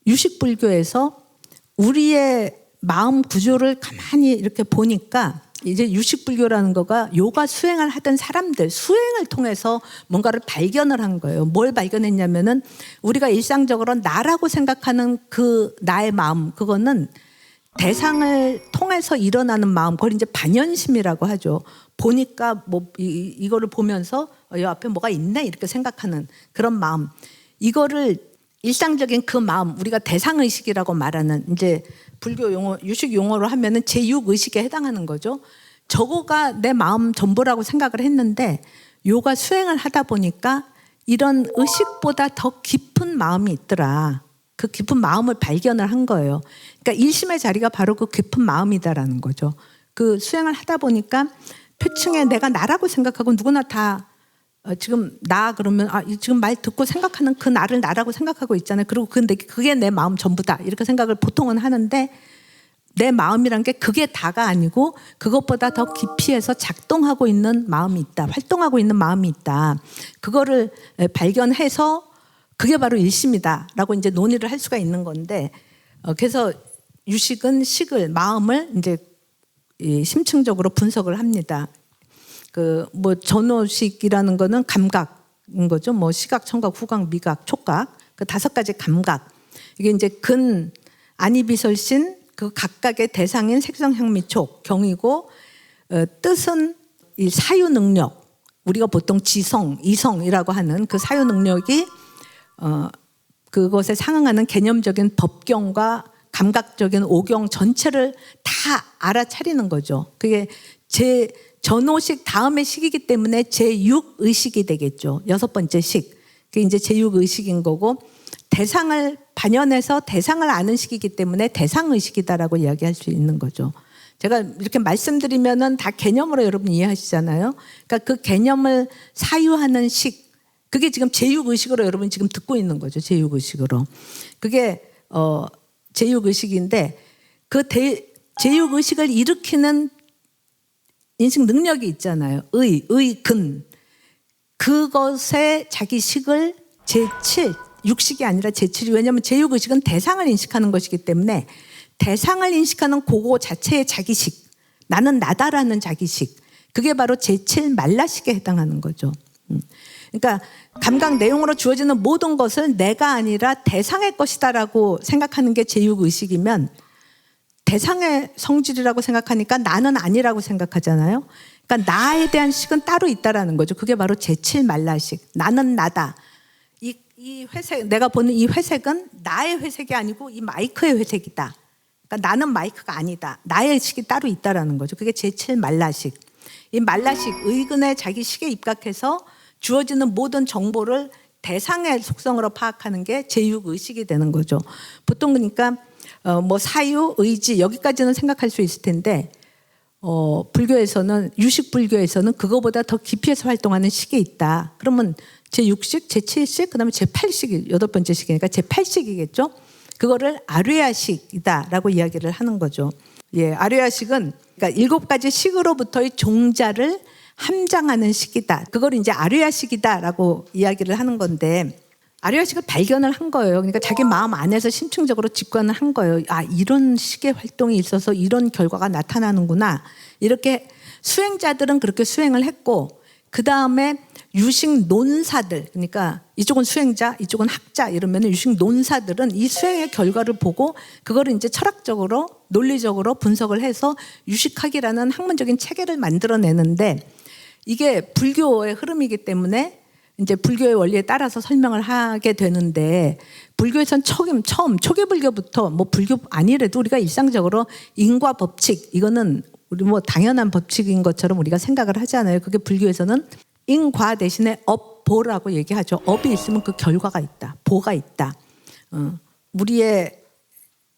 유식불교에서 우리의 마음 구조를 가만히 이렇게 보니까 이제 유식불교라는 거가 요가 수행을 하던 사람들 수행을 통해서 뭔가를 발견을 한 거예요. 뭘 발견했냐면은 우리가 일상적으로 나라고 생각하는 그 나의 마음, 그거는 대상을 통해서 일어나는 마음, 그걸 이제 반연심이라고 하죠. 보니까 뭐 이거를 보면서 여 앞에 뭐가 있네 이렇게 생각하는 그런 마음. 이거를 일상적인 그 마음, 우리가 대상의식이라고 말하는 이제 불교 용어, 유식 용어로 하면은 제6의식에 해당하는 거죠. 저거가 내 마음 전부라고 생각을 했는데 요가 수행을 하다 보니까 이런 의식보다 더 깊은 마음이 있더라. 그 깊은 마음을 발견을 한 거예요. 그러니까 일심의 자리가 바로 그 깊은 마음이다라는 거죠. 그 수행을 하다 보니까 표층에 내가 나라고 생각하고 누구나 다 지금 나 그러면 지금 말 듣고 생각하는 그 나를 나라고 생각하고 있잖아요. 그리고 근데 그게 내 마음 전부다 이렇게 생각을 보통은 하는데 내 마음이란 게 그게 다가 아니고 그것보다 더 깊이에서 작동하고 있는 마음이 있다. 활동하고 있는 마음이 있다. 그거를 발견해서 그게 바로 일심이다라고 이제 논의를 할 수가 있는 건데 그래서 유식은 식을 마음을 이제 심층적으로 분석을 합니다. 그 뭐 전오식이라는 거는 감각인 거죠. 뭐 시각, 청각, 후각, 미각, 촉각 그 5가지 감각. 이게 이제 근, 안이비설신 그 각각의 대상인 색성, 향미, 촉, 경이고 뜻은 이 사유 능력. 우리가 보통 지성, 이성이라고 하는 그 사유 능력이 그것에 상응하는 개념적인 법경과 감각적인 오경 전체를 다 알아차리는 거죠. 그게 제 전오식 다음의 식이기 때문에 제6의식이 되겠죠. 6번째 식. 그게 이제 제6의식인 거고 대상을 반연해서 대상을 아는 식이기 때문에 대상의식이다라고 이야기할 수 있는 거죠. 제가 이렇게 말씀드리면은 다 개념으로 여러분 이해하시잖아요. 그러니까 그 개념을 사유하는 식. 그게 지금 제6의식으로 여러분 지금 듣고 있는 거죠. 제6의식으로. 그게 제6의식인데 그 제6의식을 일으키는 인식 능력이 있잖아요. 근. 그것에 자기 식을 제7, 6식이 아니라 제7이 왜냐하면 제6의식은 대상을 인식하는 것이기 때문에 대상을 인식하는 그거 자체의 자기식, 나는 나다라는 자기식, 그게 바로 제7 말라식에 해당하는 거죠. 그러니까 감각 내용으로 주어지는 모든 것을 내가 아니라 대상의 것이다라고 생각하는 게 제6의식이면 대상의 성질이라고 생각하니까 나는 아니라고 생각하잖아요. 그러니까 나에 대한 식은 따로 있다라는 거죠. 그게 바로 제7 말라식. 나는 나다. 이 회색, 내가 보는 이 회색은 나의 회색이 아니고 이 마이크의 회색이다. 그러니까 나는 마이크가 아니다. 나의 식이 따로 있다라는 거죠. 그게 제7 말라식. 이 말라식, 의근의 자기 식에 입각해서 주어지는 모든 정보를 대상의 속성으로 파악하는 게 제6의식이 되는 거죠. 보통 그러니까 뭐 사유, 의지 여기까지는 생각할 수 있을 텐데 불교에서는 유식 불교에서는 그거보다 더 깊이에서 활동하는 식이 있다. 그러면 제6식, 제7식, 그다음에 제8식이 8번째 식이니까 제8식이겠죠. 그거를 아뢰야식이다라고 이야기를 하는 거죠. 예, 아뢰야식은 그러니까 7가지 식으로부터의 종자를 함장하는 식이다. 그걸 이제 아뢰야식이다라고 이야기를 하는 건데 아뢰야식을 발견을 한 거예요. 그러니까 자기 마음 안에서 심층적으로 직관을 한 거예요. 이런 식의 활동이 있어서 이런 결과가 나타나는구나. 이렇게 수행자들은 그렇게 수행을 했고 그 다음에 유식 논사들, 그러니까 이쪽은 수행자, 이쪽은 학자 이러면 유식 논사들은 이 수행의 결과를 보고 그거를 이제 철학적으로 논리적으로 분석을 해서 유식학이라는 학문적인 체계를 만들어내는데 이게 불교의 흐름이기 때문에 이제 불교의 원리에 따라서 설명을 하게 되는데 불교에선 처음 초기 불교부터 뭐 불교 아니래도 우리가 일상적으로 인과 법칙 이거는 우리 뭐 당연한 법칙인 것처럼 우리가 생각을 하잖아요. 그게 불교에서는 인과 대신에 업보라고 얘기하죠. 업이 있으면 그 결과가 있다. 보가 있다. 우리의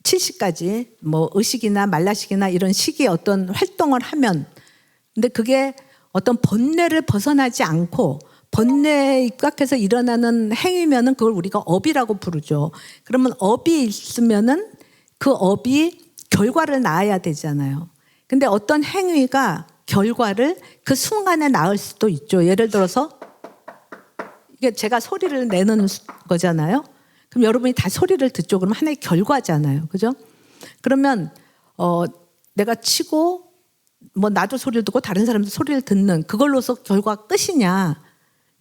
7시까지 뭐 의식이나 말라식이나 이런 식이 어떤 활동을 하면 근데 그게 어떤 번뇌를 벗어나지 않고 번뇌에 입각해서 일어나는 행위면은 그걸 우리가 업이라고 부르죠. 그러면 업이 있으면은 그 업이 결과를 낳아야 되잖아요. 근데 어떤 행위가 결과를 그 순간에 낳을 수도 있죠. 예를 들어서 이게 제가 소리를 내는 거잖아요. 그럼 여러분이 다 소리를 듣죠. 그러면 하나의 결과잖아요. 그죠? 그러면 내가 치고 뭐 나도 소리를 듣고 다른 사람도 소리를 듣는 그걸로서 결과가 끝이냐?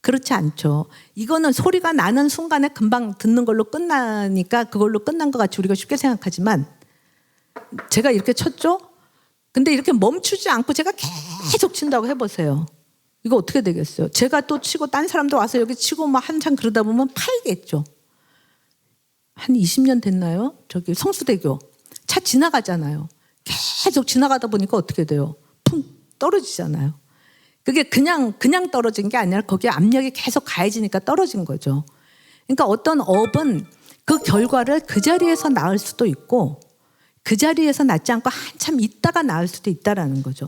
그렇지 않죠. 이거는 소리가 나는 순간에 금방 듣는 걸로 끝나니까 그걸로 끝난 것 같이 우리가 쉽게 생각하지만 제가 이렇게 쳤죠? 근데 이렇게 멈추지 않고 제가 계속 친다고 해보세요. 이거 어떻게 되겠어요? 제가 또 치고 딴 사람도 와서 여기 치고 막 한참 그러다 보면 팔겠죠. 한 20년 됐나요? 저기 성수대교 차 지나가잖아요. 계속 지나가다 보니까 어떻게 돼요? 풍 떨어지잖아요. 그게 그냥 떨어진 게 아니라 거기에 압력이 계속 가해지니까 떨어진 거죠. 그러니까 어떤 업은 그 결과를 그 자리에서 낳을 수도 있고 그 자리에서 낳지 않고 한참 있다가 낳을 수도 있다라는 거죠.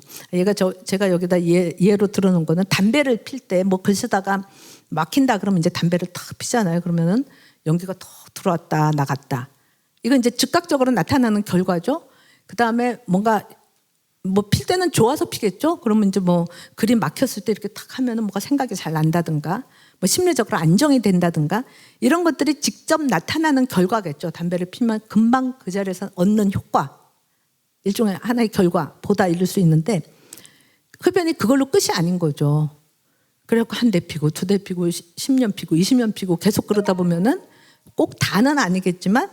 제가 여기다 예로 들어놓은 거는 담배를 필 때 뭐 글 쓰다가 막힌다 그러면 이제 담배를 탁 피잖아요. 그러면은 연기가 더 들어왔다 나갔다. 이건 이제 즉각적으로 나타나는 결과죠. 그 다음에 뭔가 뭐 필 때는 좋아서 피겠죠. 그러면 이제 뭐 글이 막혔을 때 이렇게 탁 하면은 뭐가 생각이 잘 난다든가, 뭐 심리적으로 안정이 된다든가 이런 것들이 직접 나타나는 결과겠죠. 담배를 피면 금방 그 자리에서 얻는 효과, 일종의 하나의 결과보다 이룰 수 있는데 흡연이 그걸로 끝이 아닌 거죠. 그래갖고 한 대 피고 두 대 피고 10년 피고 20년 피고 계속 그러다 보면은 꼭 다는 아니겠지만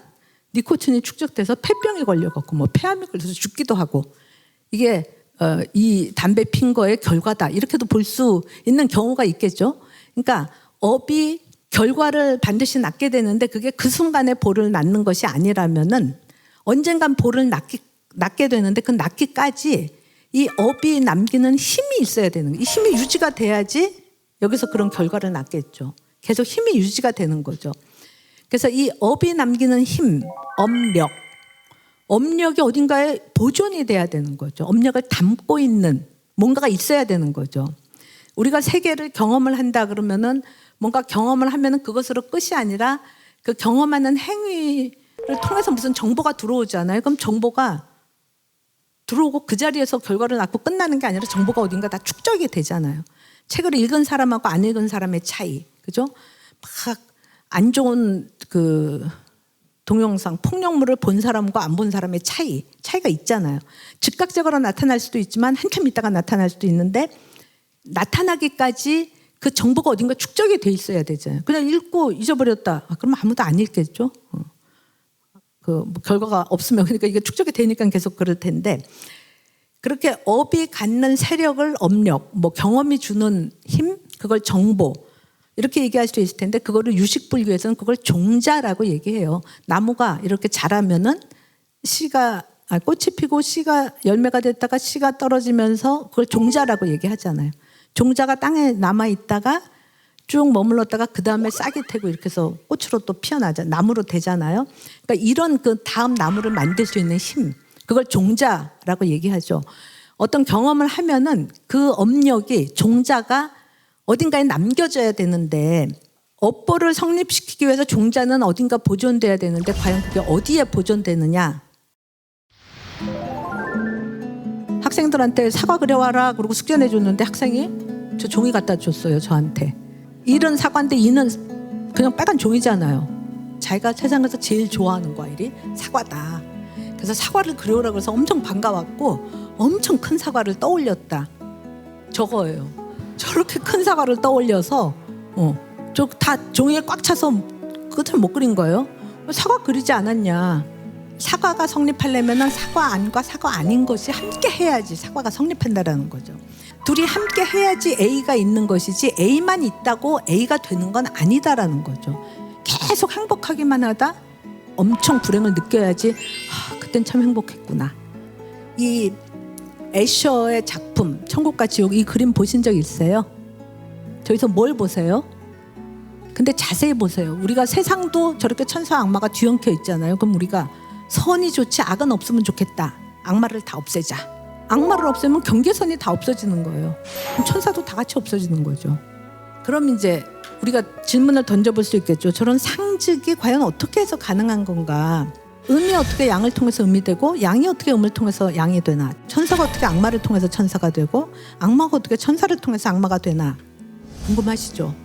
니코틴이 축적돼서 폐병이 걸려갖고 뭐 폐암이 걸려서 죽기도 하고 이게 이 담배 핀 거의 결과다 이렇게도 볼 수 있는 경우가 있겠죠. 그러니까 업이 결과를 반드시 낳게 되는데 그게 그 순간에 볼을 낳는 것이 아니라면은 언젠간 볼을 낳게 되는데 그 낳기까지 이 업이 남기는 힘이 있어야 되는 거예요. 이 힘이 유지가 돼야지 여기서 그런 결과를 낳겠죠. 계속 힘이 유지가 되는 거죠. 그래서 이 업이 남기는 힘, 업력이 어딘가에 보존이 돼야 되는 거죠. 업력을 담고 있는 뭔가가 있어야 되는 거죠. 우리가 세계를 경험을 한다 그러면은 뭔가 경험을 하면은 그것으로 끝이 아니라 그 경험하는 행위를 통해서 무슨 정보가 들어오잖아요. 그럼 정보가 들어오고 그 자리에서 결과를 낳고 끝나는 게 아니라 정보가 어딘가 다 축적이 되잖아요. 책을 읽은 사람하고 안 읽은 사람의 차이, 그죠? 막 안 좋은 그 동영상, 폭력물을 본 사람과 안 본 사람의 차이가 있잖아요. 즉각적으로 나타날 수도 있지만 한참 있다가 나타날 수도 있는데 나타나기까지 그 정보가 어딘가 축적이 돼 있어야 되잖아요. 그냥 읽고 잊어버렸다. 그러면 아무도 안 읽겠죠. 뭐 결과가 없으면 그러니까 이게 축적이 되니까 계속 그럴 텐데 그렇게 업이 갖는 세력을 업력, 뭐 경험이 주는 힘, 그걸 정보 이렇게 얘기할 수 있을 텐데 그거를 유식불교에서는 그걸 종자라고 얘기해요. 나무가 이렇게 자라면은 꽃이 피고 씨가 열매가 됐다가 씨가 떨어지면서 그걸 종자라고 얘기하잖아요. 종자가 땅에 남아 있다가 쭉 머물렀다가 그 다음에 싹이 트고 이렇게 해서 꽃으로 또 피어나잖아요. 나무로 되잖아요. 그러니까 이런 그 다음 나무를 만들 수 있는 힘, 그걸 종자라고 얘기하죠. 어떤 경험을 하면은 그 업력이 종자가 어딘가에 남겨져야 되는데 업보를 성립시키기 위해서 종자는 어딘가 보존돼야 되는데 과연 그게 어디에 보존되느냐. 학생들한테 사과 그려와라 그러고 숙제 내줬는데 학생이 저 종이 갖다 줬어요. 저한테. 일은 사과인데 이는 그냥 빨간 종이잖아요. 자기가 세상에서 제일 좋아하는 과일이 사과다. 그래서 사과를 그려오라고 해서 엄청 반가웠고 엄청 큰 사과를 떠올렸다. 저거예요. 저렇게 큰 사과를 떠올려서 저 다 종이에 꽉 차서 끝을 못 그린 거예요. 사과 그리지 않았냐. 사과가 성립하려면 사과 안과 사과 아닌 것이 함께 해야지 사과가 성립한다라는 거죠. 둘이 함께 해야지 A가 있는 것이지 A만 있다고 A가 되는 건 아니다라는 거죠. 계속 행복하기만 하다 엄청 불행을 느껴야지 그땐 참 행복했구나. 이 애셔의 작품 천국과 지옥 이 그림 보신 적 있어요? 저기서 뭘 보세요? 근데 자세히 보세요. 우리가 세상도 저렇게 천사와 악마가 뒤엉켜 있잖아요. 그럼 우리가 선이 좋지 악은 없으면 좋겠다. 악마를 다 없애자. 악마를 없애면 경계선이 다 없어지는 거예요. 그럼 천사도 다 같이 없어지는 거죠. 그럼 이제 우리가 질문을 던져볼 수 있겠죠. 저런 상즉이 과연 어떻게 해서 가능한 건가? 음이 어떻게 양을 통해서 음이 되고 양이 어떻게 음을 통해서 양이 되나? 천사가 어떻게 악마를 통해서 천사가 되고 악마가 어떻게 천사를 통해서 악마가 되나? 궁금하시죠?